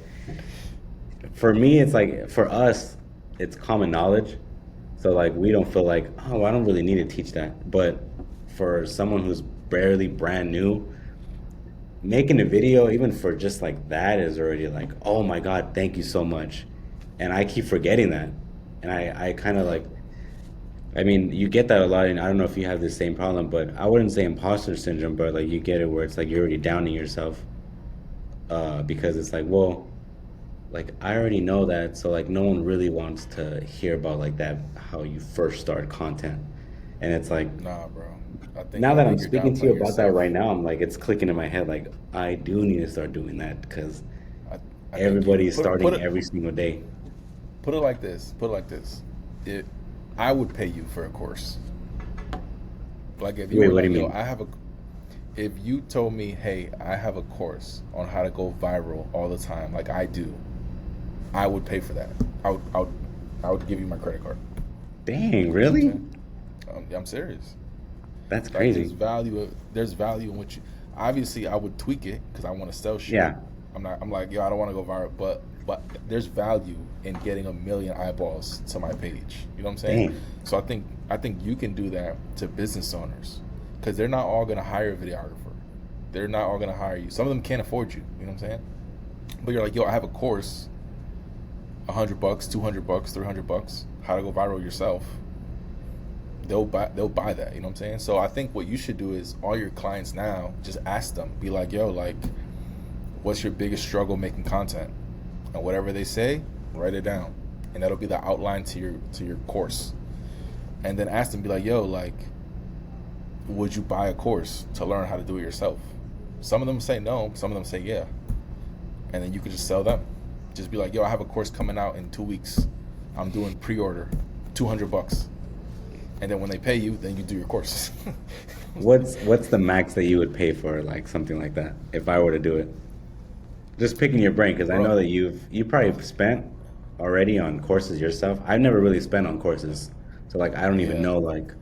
[SPEAKER 1] for me, it's like, for us, it's common knowledge. So like we don't feel like, oh, I don't really need to teach that. But for someone who's barely brand new, making a video even for just like that is already like, oh my God, thank you so much. And I keep forgetting that. And I kind of
[SPEAKER 2] Yeah.
[SPEAKER 1] like, I mean, you get that a lot, and I don't know if you have the same problem, but I wouldn't say imposter syndrome, but like you get it where it's like you're already downing yourself, because it's like, well, like I already know that, so like no one really wants to hear about like that how you first start content, and it's like
[SPEAKER 2] Nah, bro.
[SPEAKER 1] now
[SPEAKER 2] I
[SPEAKER 1] that I'm
[SPEAKER 2] think you're
[SPEAKER 1] speaking to you
[SPEAKER 2] downplaying
[SPEAKER 1] about that
[SPEAKER 2] yourself.
[SPEAKER 1] right now, I'm like it's clicking in my head like I do need to start doing that because
[SPEAKER 2] I I think you
[SPEAKER 1] everybody's starting every single day.
[SPEAKER 2] put it like this. Put it like this. It I would pay you for a course. Like if you
[SPEAKER 1] Wait,
[SPEAKER 2] were
[SPEAKER 1] what do
[SPEAKER 2] like,
[SPEAKER 1] you
[SPEAKER 2] yo,
[SPEAKER 1] mean?
[SPEAKER 2] if you told me, hey, I have a course on how to go viral all the time, like I do, I would pay for that. I would give you my credit card.
[SPEAKER 1] Dang,
[SPEAKER 2] You know what I'm
[SPEAKER 1] really?
[SPEAKER 2] saying? I'm serious.
[SPEAKER 1] That's
[SPEAKER 2] Like
[SPEAKER 1] crazy.
[SPEAKER 2] there's value in what you. Obviously, I would tweak it because I want to sell shit.
[SPEAKER 1] Yeah.
[SPEAKER 2] I'm like, yo, I don't want to go viral, but there's value in getting a million eyeballs to my page. You know what I'm saying?
[SPEAKER 1] Dang.
[SPEAKER 2] So I think you can do that to business owners because they're not all gonna hire a videographer. They're not all gonna hire you. Some of them can't afford you. You know what I'm saying? But you're like, yo, I have a course, $100, $200, $300, how to go viral yourself. They'll buy that. You know what I'm saying? So I think what you should do is all your clients now just ask them, be like, yo, like, what's your biggest struggle making content? And whatever they say, write it down, and that'll be the outline to your course. And then ask them, be like, yo, like, would you buy a course to learn how to do it yourself? Some of them say no, some of them say yeah, and then you could just sell them. Just be like, yo, I have a course coming out in 2 weeks. I'm doing pre-order, $200, and then when they pay you, then you do your course.
[SPEAKER 1] What's the max that you would pay for like something like that if I were to do it? Just picking your brain because I know
[SPEAKER 2] Bro,
[SPEAKER 1] that you probably spent already on courses yourself. I've never really spent on courses, so like I don't even
[SPEAKER 2] yeah,
[SPEAKER 1] know like.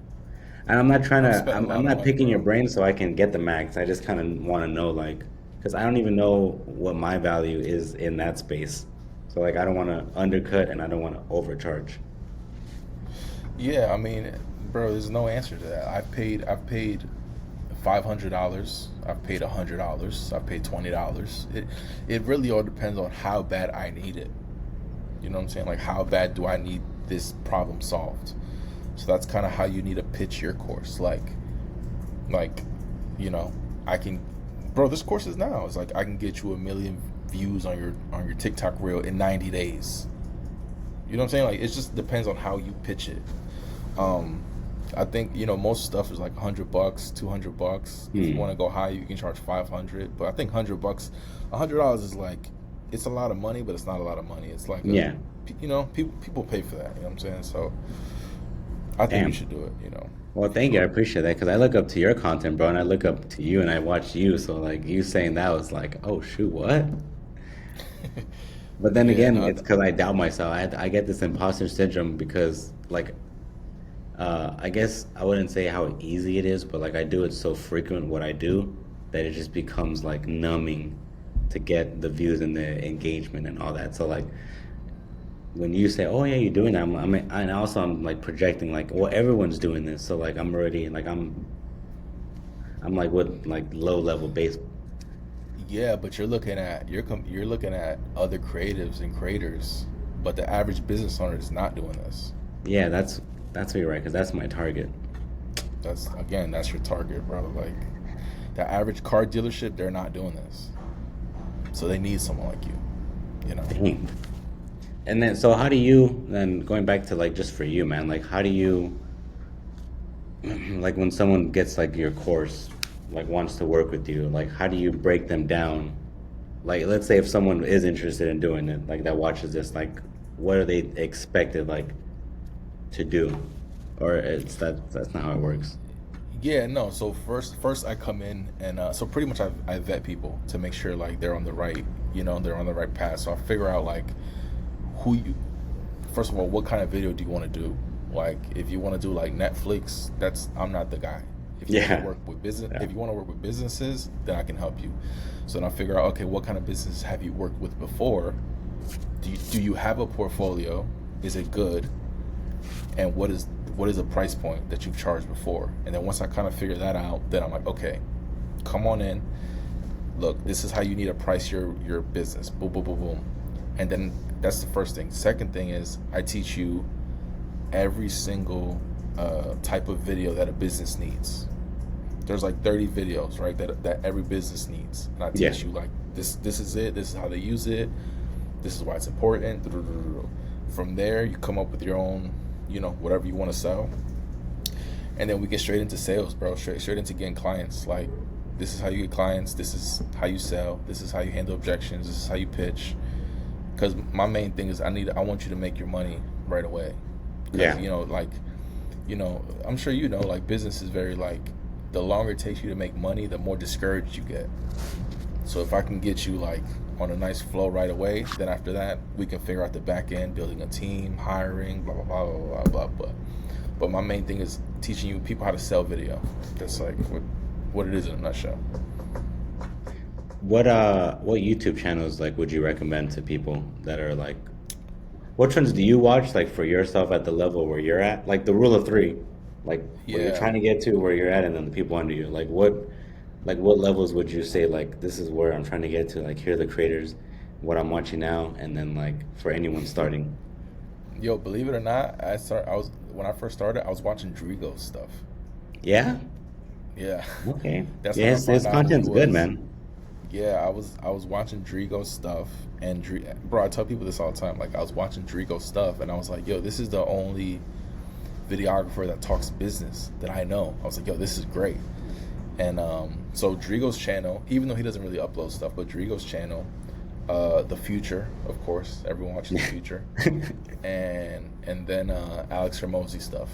[SPEAKER 1] And I'm not trying
[SPEAKER 2] I've
[SPEAKER 1] to.
[SPEAKER 2] spent a
[SPEAKER 1] I'm
[SPEAKER 2] lot of
[SPEAKER 1] not
[SPEAKER 2] money,
[SPEAKER 1] picking your
[SPEAKER 2] bro.
[SPEAKER 1] brain so I can get the max. I just kind of want to know like because I don't even know what my value is in that space. So like I don't want to undercut and I don't want to overcharge.
[SPEAKER 2] Yeah, I mean, bro, there's no answer to that. I've paid $500. I've paid $100. I've paid $20. It really all depends on how bad I need it. You know what I'm saying? Like how bad do I need this problem solved? So that's kind of how you need to pitch your course. Like, you know, I can, bro. This course is now. It's like I can get you 1 million views on your TikTok reel in 90 days. You know what I'm saying? Like it just depends on how you pitch it. Um, I think most stuff is like $100, $200. If you
[SPEAKER 1] Hmm.
[SPEAKER 2] want to go high, you can charge 500. But I think $100, $100 is like it's a lot of money, but it's not a lot of money. It's like
[SPEAKER 1] Yeah.
[SPEAKER 2] people pay for that. You know what I'm saying? So I think you
[SPEAKER 1] Damn.
[SPEAKER 2] should do it.
[SPEAKER 1] Well,
[SPEAKER 2] For
[SPEAKER 1] thank you. I
[SPEAKER 2] sure.
[SPEAKER 1] appreciate that because I look up to your content, bro, and I look up to you and I watch you. So like you saying that was like, oh shoot, what? But then
[SPEAKER 2] Yeah.
[SPEAKER 1] again,
[SPEAKER 2] No.
[SPEAKER 1] it's because I doubt myself. I get this imposter syndrome because like I guess I wouldn't say how easy it is, but like I do it so frequent what I do that it just becomes like numbing to get the views and the engagement and all that. So like when you say, "Oh yeah, you're doing that," and also I'm like projecting like, "Well, everyone's doing this," so like I'm already like I'm like with like low level base.
[SPEAKER 2] Yeah, but you're looking at other creatives and creators, but the average business owner is not doing this.
[SPEAKER 1] Yeah, that's what you're right because that's my target.
[SPEAKER 2] That's your target, bro. Like the average car dealership, they're not doing this, so they need someone like you. You know.
[SPEAKER 1] Dang. And then so how do you then going back to like just for you, man? Like how do you like when someone gets like your course, like wants to work with you, like how do you break them down? Like let's say if someone is interested in doing it, like that watches this, like what are they expected like to do? Or it's that's not how it works.
[SPEAKER 2] Yeah, no. So first I come in and so pretty much I vet people to make sure like they're on the right, they're on the right path. So I figure out like who you, first of all, what kind of video do you want to do? Like if you want to do like Netflix, I'm not the guy. If you want to
[SPEAKER 1] Yeah.
[SPEAKER 2] work with business,
[SPEAKER 1] Yeah.
[SPEAKER 2] if you want to work with businesses, then I can help you. So then I figure out, okay, what kind of business have you worked with before? Do you have a portfolio? Is it good? and what is a price point that you've charged before. And then once I kind of figure that out, then I'm like, okay, come on in. Look, this is how you need to price your business. Boom, boom, boom, boom. And then that's the first thing. Second thing is I teach you every single type of video that a business needs. There's like 30 videos, right, that every business needs. And I
[SPEAKER 1] Yeah.
[SPEAKER 2] teach you like this is it, this is how they use it, this is why it's important. From there you come up with your own, whatever you want to sell. And then we get straight into sales, bro. Straight into getting clients. Like, this is how you get clients, this is how you sell, this is how you handle objections, this is how you pitch. Because my main thing is I want you to make your money right away.
[SPEAKER 1] Yeah.
[SPEAKER 2] Because I'm sure like business is very like, the longer it takes you to make money, the more discouraged you get. So if I can get you like on a nice flow right away, then after that we can figure out the back end, building a team, hiring, blah blah blah blah blah blah. But my main thing is teaching you people how to sell video. That's like what it is in a nutshell.
[SPEAKER 1] What YouTube channels like would you recommend to people that are like, which ones do you watch like for yourself at the level where you're at? Like the rule of three, like where you're
[SPEAKER 2] Yeah.
[SPEAKER 1] trying to get to where you're at and then the people under you. Like what levels would you say like this is where I'm trying to get to? Like here are the creators, what I'm watching now, and then like for anyone starting.
[SPEAKER 2] Yo, believe it or not, when I first started, I was watching Drigo's stuff.
[SPEAKER 1] Yeah?
[SPEAKER 2] Yeah.
[SPEAKER 1] Okay.
[SPEAKER 2] That's
[SPEAKER 1] Yeah,
[SPEAKER 2] how I
[SPEAKER 1] his
[SPEAKER 2] found out who he
[SPEAKER 1] content's good,
[SPEAKER 2] was.
[SPEAKER 1] man.
[SPEAKER 2] Yeah, I was watching Drigo's stuff, and bro, I tell people this all the time. Like, I was watching Drigo's stuff, and I was like, yo, this is the only videographer that talks business that I know. I was like, yo, this is great. And so Drigo's channel, even though he doesn't really upload stuff, but Drigo's channel, the Future, of course, everyone watches the Future, and then Alex Hermosi stuff.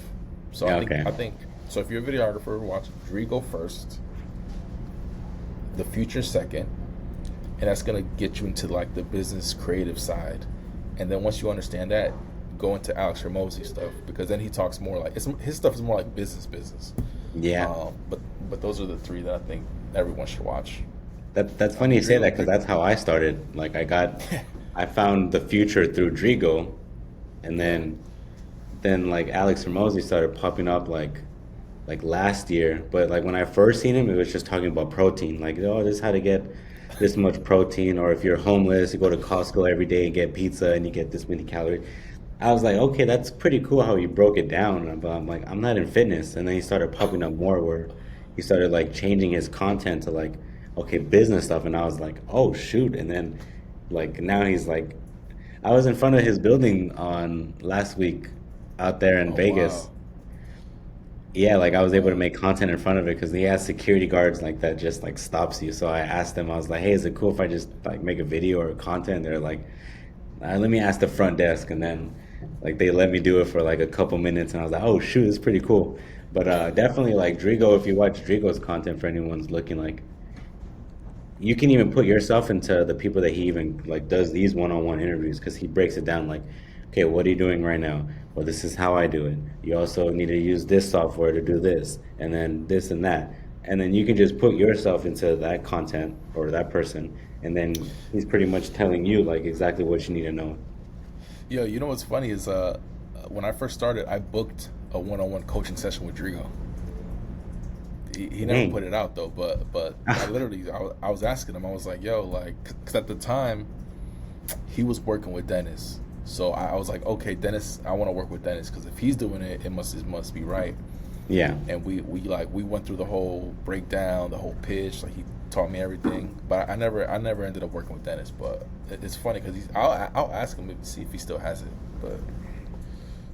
[SPEAKER 2] So
[SPEAKER 1] Yeah,
[SPEAKER 2] I think
[SPEAKER 1] okay.
[SPEAKER 2] I think so. If you're a videographer, watch Drigo first, the Future second, and that's gonna get you into like the business creative side. And then once you understand that, go into Alex Hermosi stuff, because then he talks more like his stuff is more like business.
[SPEAKER 1] Yeah.
[SPEAKER 2] But those are the three that I think everyone should watch.
[SPEAKER 1] That's funny you say that because
[SPEAKER 2] Drigo.
[SPEAKER 1] that's how I started. Like I found the future through Drigo, and
[SPEAKER 2] Yeah.
[SPEAKER 1] then like Alex Ramosi started popping up like last year. But like when I first seen him, it was just talking about protein. Like, oh, this is how to get this much protein, or if you're homeless, you go to Costco every day and get pizza and you get this many calories. I was like, okay, that's pretty cool how he broke it down. But I'm like, I'm not in fitness. And then he started popping up more where he started like changing his content to like, okay, business stuff. And I was like, oh shoot. And then like now he's like, I was in front of his building on last week out there in
[SPEAKER 2] Oh
[SPEAKER 1] Vegas.
[SPEAKER 2] wow.
[SPEAKER 1] Yeah, like I was able to
[SPEAKER 2] Wow.
[SPEAKER 1] make content in front of it because he has security guards like that just like stops you. So I asked them, I was like, hey, is it cool if I just like make a video or content? They're like, let me ask the front desk, and then like they let me do it for like a couple minutes, and I was like, oh shoot, it's pretty cool. But definitely like Drigo, if you watch Drigo's content for anyone's looking like, you can even put yourself into the people that he even like does these one-on-one interviews because he breaks it down like, okay, what are you doing right now? Well, this is how I do it. You also need to use this software to do this, and then this and that. And then you can just put yourself into that content or that person, and then he's pretty much telling you like exactly what you need to know.
[SPEAKER 2] Yo, you know what's funny is when I first started, I booked a one-on-one coaching session with Drigo. He never
[SPEAKER 1] Dang.
[SPEAKER 2] put it out though, but I literally I was asking him. I was like, yo, like, because at the time he was working with Dennis. So I was like, okay, Dennis, I want to work with Dennis because if he's doing it, it must be right.
[SPEAKER 1] Yeah.
[SPEAKER 2] And we went through the whole breakdown, the whole pitch. Like, he taught me everything, but I never ended up working with Dennis. But it's funny because I'll ask him to see if he still has it. But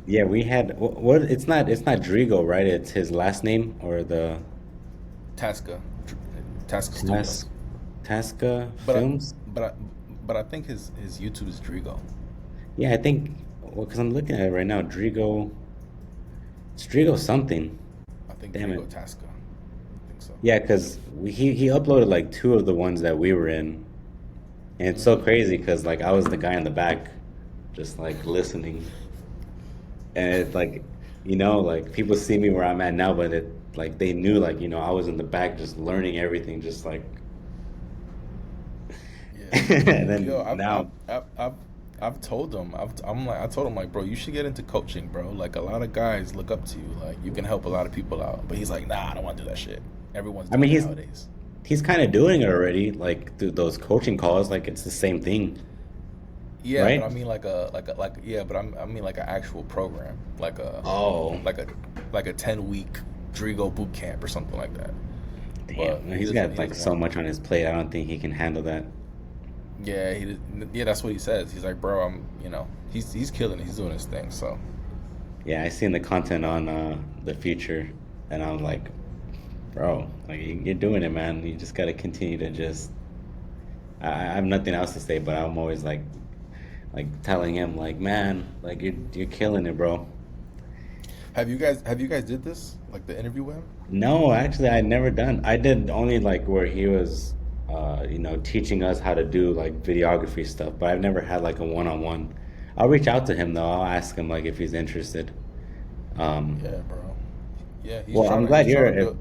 [SPEAKER 1] Yeah, we had what it's not Drigo, right? It's his last name or the
[SPEAKER 2] Tasca, Tasca
[SPEAKER 1] Tas
[SPEAKER 2] Studios.
[SPEAKER 1] Tasca
[SPEAKER 2] But I,
[SPEAKER 1] Films?
[SPEAKER 2] but I, but I think his YouTube is Drigo.
[SPEAKER 1] Yeah, I think well, because I'm looking at it right now, Drigo, it's Drigo something.
[SPEAKER 2] I think
[SPEAKER 1] Damn it.
[SPEAKER 2] Drigo Tasca. I think so.
[SPEAKER 1] Yeah, because he uploaded like two of the ones that we were in, and it's so
[SPEAKER 2] Mm.
[SPEAKER 1] crazy because like I was the guy in the back, just like listening, and it's like, like people see me where I'm at now, but it like they knew like I was in the back just learning everything, just like,
[SPEAKER 2] Yeah.
[SPEAKER 1] and
[SPEAKER 2] Yo,
[SPEAKER 1] then now,
[SPEAKER 2] I've told him. I told him like, bro, you should get into coaching, bro. Like a lot of guys look up to you. Like you can help a lot of people out. But he's like, nah, I don't want to do that shit. Everyone's
[SPEAKER 1] I
[SPEAKER 2] doing
[SPEAKER 1] mean,
[SPEAKER 2] it nowadays.
[SPEAKER 1] he's kind of doing it already, like through those coaching calls. Like it's the same thing,
[SPEAKER 2] Yeah, but
[SPEAKER 1] right?
[SPEAKER 2] I mean like yeah, but I mean like an actual program,
[SPEAKER 1] Oh,
[SPEAKER 2] like a like a 10 week Drigo boot camp or something like that. But
[SPEAKER 1] damn. He's got
[SPEAKER 2] he
[SPEAKER 1] like
[SPEAKER 2] doesn't
[SPEAKER 1] so
[SPEAKER 2] want.
[SPEAKER 1] much on his plate. I don't think he can handle that.
[SPEAKER 2] Yeah, yeah, that's what he says. He's like, bro, he's killing it. He's doing his thing. So
[SPEAKER 1] Yeah, I seen the content on the future, and I'm like, bro, like you're doing it, man. You just gotta continue to just. I have nothing else to say, but I'm always like telling him, like, man, like you're killing it, bro.
[SPEAKER 2] have you guys did this like the interview with him?
[SPEAKER 1] No, actually, I never done. I did only like where he was, teaching us how to do like videography stuff, but I've never had like a one-on-one. I'll reach out to him though. I'll ask him like if he's interested. Um,
[SPEAKER 2] Yeah, bro. Yeah,
[SPEAKER 1] well, I'm glad
[SPEAKER 2] he's trying
[SPEAKER 1] you're.
[SPEAKER 2] to build.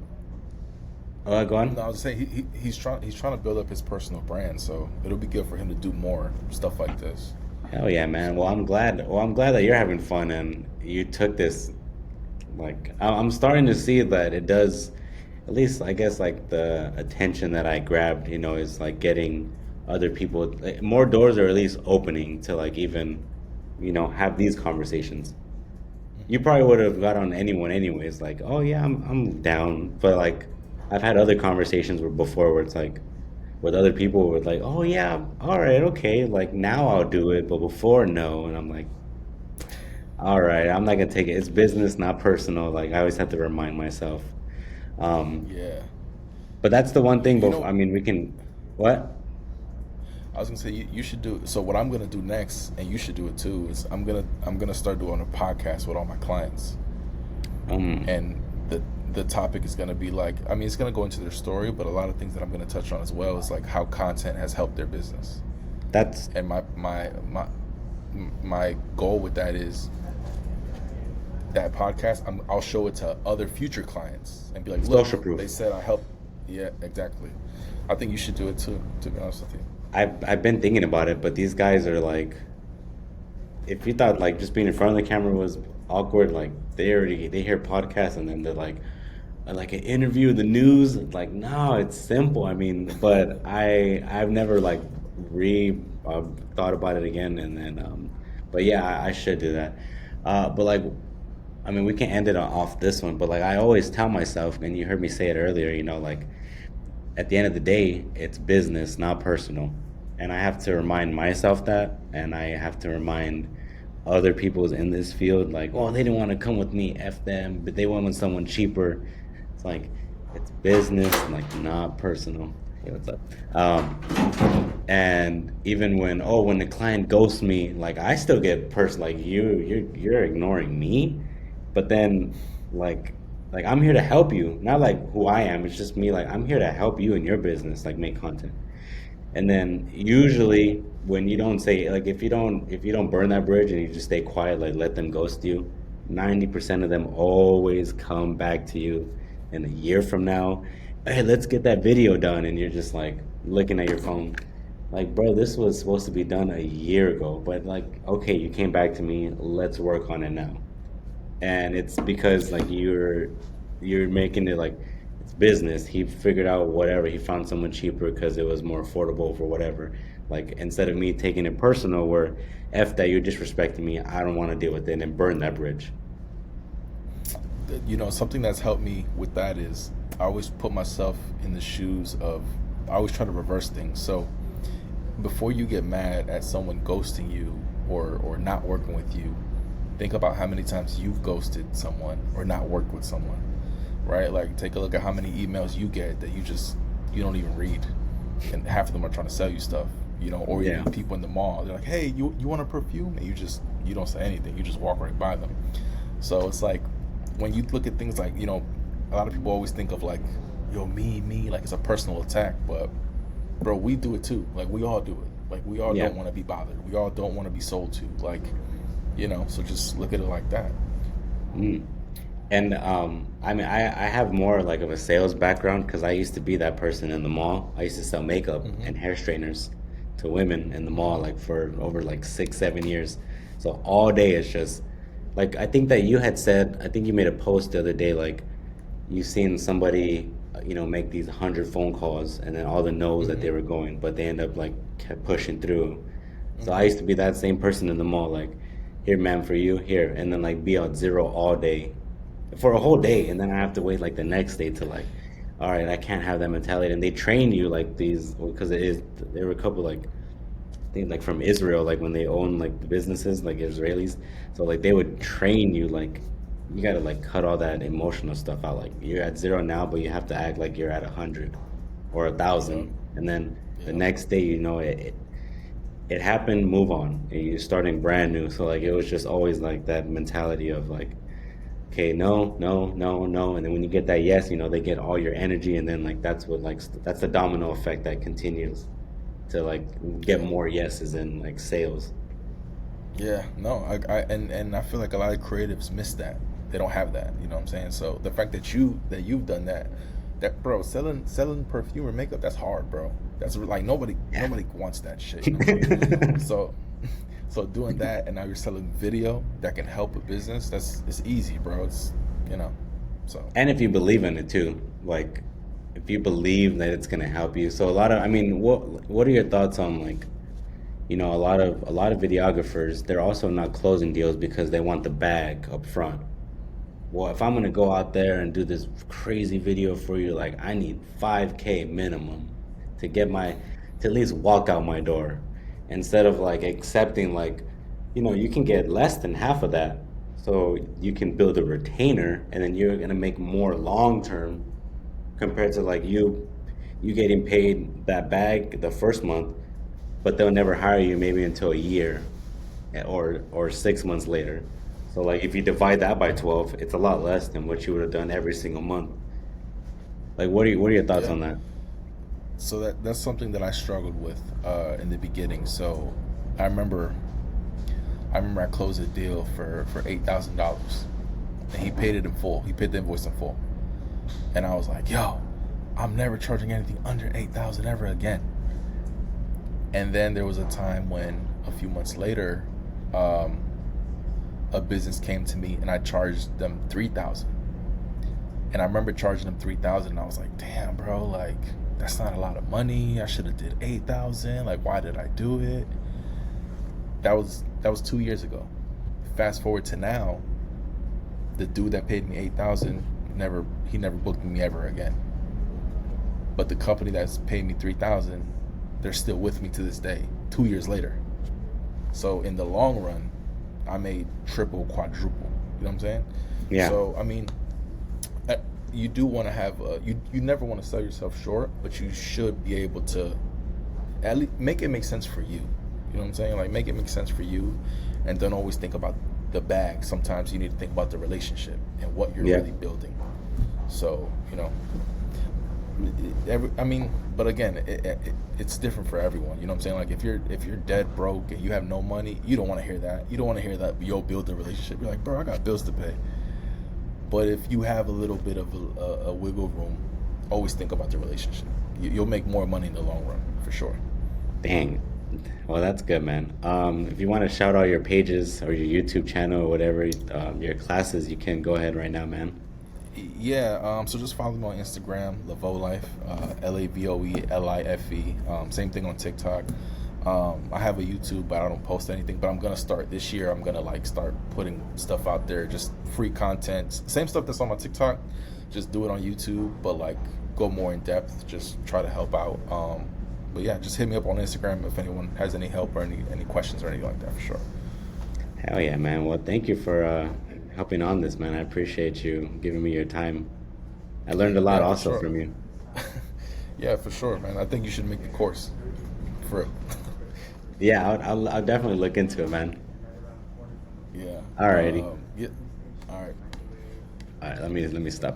[SPEAKER 1] Go on.
[SPEAKER 2] No, I was saying he's trying to build up his personal brand. So it'll be good for him to do more stuff like this.
[SPEAKER 1] Hell yeah, man. Well, I'm glad. Well, I'm glad that you're having fun and you took this. Like, I'm starting to see that it does. At least, I guess, like the attention that I grabbed, is like getting other people, like, more doors are at least opening to like even, have these conversations. You probably would have got on anyone anyways, like, oh yeah, I'm down. But like, I've had other conversations where before where it's like, with other people were like, oh yeah, all right, okay, like now I'll do it, but before no, and I'm like, all right, I'm not gonna take it. It's business, not personal. Like I always have to remind myself. Um,
[SPEAKER 2] Yeah.
[SPEAKER 1] but that's the one thing.
[SPEAKER 2] You
[SPEAKER 1] Before,
[SPEAKER 2] know,
[SPEAKER 1] I mean, we can. What?
[SPEAKER 2] I was gonna say you should do. So what I'm gonna do next, and you should do it too, is I'm gonna start doing a podcast with all my clients,
[SPEAKER 1] Um,
[SPEAKER 2] and the topic is gonna be like, I mean, it's gonna go into their story, but a lot of things that I'm gonna touch on as well is like how content has helped their business.
[SPEAKER 1] that's
[SPEAKER 2] And my goal with that is that podcast. I'll show it to other future clients and be like, look,
[SPEAKER 1] social
[SPEAKER 2] they
[SPEAKER 1] proof.
[SPEAKER 2] said I helped. Yeah, exactly. I think you should do it too. To be honest with you.
[SPEAKER 1] I've been thinking about it, but these guys are like, if you thought like just being in front of the camera was awkward, like they hear podcasts and then they're like an interview, the news. Like, no, it's simple. I mean, but I've never like re thought about it again, and then but yeah, I should do that. But like, I mean, we can end it off this one, but like I always tell myself, and you heard me say it earlier, like at the end of the day, it's business, not personal. And I have to remind myself that, and I have to remind other people in this field, like, oh, they didn't want to come with me, F them, but they went with someone cheaper. It's like, it's business, like, not personal. Hey, what's up? And even when the client ghosts me, like, I still get personal, like, you're ignoring me, but then, like, I'm here to help you, not like who I am. It's just me. Like I'm here to help you in your business, like make content. And then usually when you don't say like if you don't burn that bridge and you just stay quiet, like let them ghost you, 90% of them always come back to you in a year from now. Hey, let's get that video done, and you're just like looking at your phone, like bro, this was supposed to be done a year ago, but like okay, you came back to me. Let's work on it now. And it's because like you're making it like it's business. He figured out whatever. He found someone cheaper because it was more affordable for whatever. Like instead of me taking it personal, where f that you're disrespecting me, I don't want to deal with it and burn that bridge.
[SPEAKER 2] Something that's helped me with that is I always put myself in the shoes of. I always try to reverse things. So before you get mad at someone ghosting you or not working with you, think about how many times you've ghosted someone or not worked with someone, right? Like take a look at how many emails you get that you don't even read, and half of them are trying to sell you stuff, or
[SPEAKER 1] Yeah.
[SPEAKER 2] even people in the mall. They're like, "Hey, you want a perfume?" And you don't say anything. You just walk right by them. So it's like when you look at things like a lot of people always think of like, "Yo, me," like it's a personal attack, but bro, we do it too. Like we all do it. Like we all
[SPEAKER 1] Yeah.
[SPEAKER 2] don't want to be bothered. We all don't want to be sold to. Like so just look at it like that.
[SPEAKER 1] Mm. And I mean, I have more like of a sales background because I used to be that person in the mall. I used to sell makeup
[SPEAKER 2] Hmm.
[SPEAKER 1] and hair straighteners. to women in the mall like for over like 6, 7 years. So all day it's just like I think that you had said, I think you made a post the other day like you seen somebody make these 100 phone calls and then all the no's that
[SPEAKER 2] Mm-hmm.
[SPEAKER 1] they were going, but they end up like kept pushing through. So I
[SPEAKER 2] Mm-hmm.
[SPEAKER 1] used to be that same person in the mall, like, here, ma'am, for you, here, and then like be on zero all day for a whole day, and then I have to wait like the next day to like, all right, I can't have that mentality. And they train you like these because it is there were a couple like I think like from Israel, like when they own like the businesses, like Israelis, so like they would train you like you gotta like cut all that emotional stuff out. Like you're at zero now, but you have to act like you're at 100 or a
[SPEAKER 2] Yep.
[SPEAKER 1] thousand, and then the
[SPEAKER 2] Yep.
[SPEAKER 1] next day, it happened, move on. And you're starting brand new. So like it was just always like that mentality of like, okay, no, no, no, no. And then when you get that yes, they get all your energy, and then like that's what like that's the domino effect that continues to like get
[SPEAKER 2] Yep.
[SPEAKER 1] more yeses in like sales.
[SPEAKER 2] Yeah, no, and I feel like a lot of creatives miss that. They don't have that, you know what I'm saying? So the fact that you've done that, bro, selling perfume or makeup, that's hard, bro. That's like
[SPEAKER 1] Yeah.
[SPEAKER 2] nobody wants that shit, you know what I'm saying? So so doing that and now you're selling video that can help a business, it's easy, bro. It's you know. So
[SPEAKER 1] And if you believe in it too, like if you believe that it's gonna help you. So a lot of, I mean, what are your thoughts on like, a lot of videographers, they're also not closing deals because they want the bag up front. Well, if I'm gonna go out there and do this crazy video for you, like I need 5K minimum to get to at least walk out my door, instead of like accepting like, you can get less than half of that, so you can build a retainer, and then you're gonna make more long term compared to like you getting paid that bag the first month, but they'll never hire you maybe until a year or 6 months later. So like if you divide that by 12, it's a lot less than what you would have done every single month. Like what are your thoughts
[SPEAKER 2] yeah.
[SPEAKER 1] on that?
[SPEAKER 2] So that's something that I struggled with in the beginning. So I remember I remember I closed a deal for $8,000, and he paid it in full. He paid the invoice in full, and I was like, "Yo, I'm never charging anything under 8,000 ever again." And then there was a time when a few months later, um, a business came to me and I charged them 3,000. And I remember charging them 3,000, and I was like, "Damn, bro, like that's not a lot of money. I should have did 8,000. Like, why did I do it?" That was 2 years ago. Fast forward to now, the dude that paid me 8,000 never booked me ever again. But the company that's paid me 3,000, they're still with me to this day, 2 years later. So in the long run, I made triple, quadruple. You know what I'm saying?
[SPEAKER 1] Yeah.
[SPEAKER 2] So I mean, uh, you do want to have you never want to sell yourself short, but you should be able to at least make it make sense for you. You know what I'm saying? Like make it make sense for you, and don't always think about the bag. Sometimes you need to think about the relationship and what you're
[SPEAKER 1] Yeah.
[SPEAKER 2] really building. So I mean, but again, it's different for everyone. You know what I'm saying? Like if you're dead broke and you have no money, you don't want to hear that. You don't want to hear that you'll build the relationship. You're like, bro, I got bills to pay. But if you have a little bit of a wiggle room, always think about the relationship. You'll make more money in the long run for sure.
[SPEAKER 1] Dang. Well, that's good, man. If you want to shout out your pages or your YouTube channel or whatever, your classes, you can go ahead right now, man.
[SPEAKER 2] Yeah, so just follow me on Instagram, lavoelife, LAVOELIFE. Same thing on TikTok. I have a YouTube, but I don't post anything. But I'm gonna start this year. I'm gonna like start putting stuff out there, just free content, same stuff that's on my TikTok. Just do it on YouTube, but like go more in depth. Just try to help out. But yeah, just hit me up on Instagram if anyone has any help or any questions or anything like that for sure.
[SPEAKER 1] Hell yeah, man. Well, thank you for helping on this, man. I appreciate you giving me your time. I learned a lot
[SPEAKER 2] Yeah, for
[SPEAKER 1] also
[SPEAKER 2] sure.
[SPEAKER 1] from you.
[SPEAKER 2] Yeah, for sure, man. I think you should make the course for real.
[SPEAKER 1] Yeah, I'll definitely look into it, man.
[SPEAKER 2] Yeah.
[SPEAKER 1] Alrighty.
[SPEAKER 2] Yeah. All right.
[SPEAKER 1] All right, let me stop.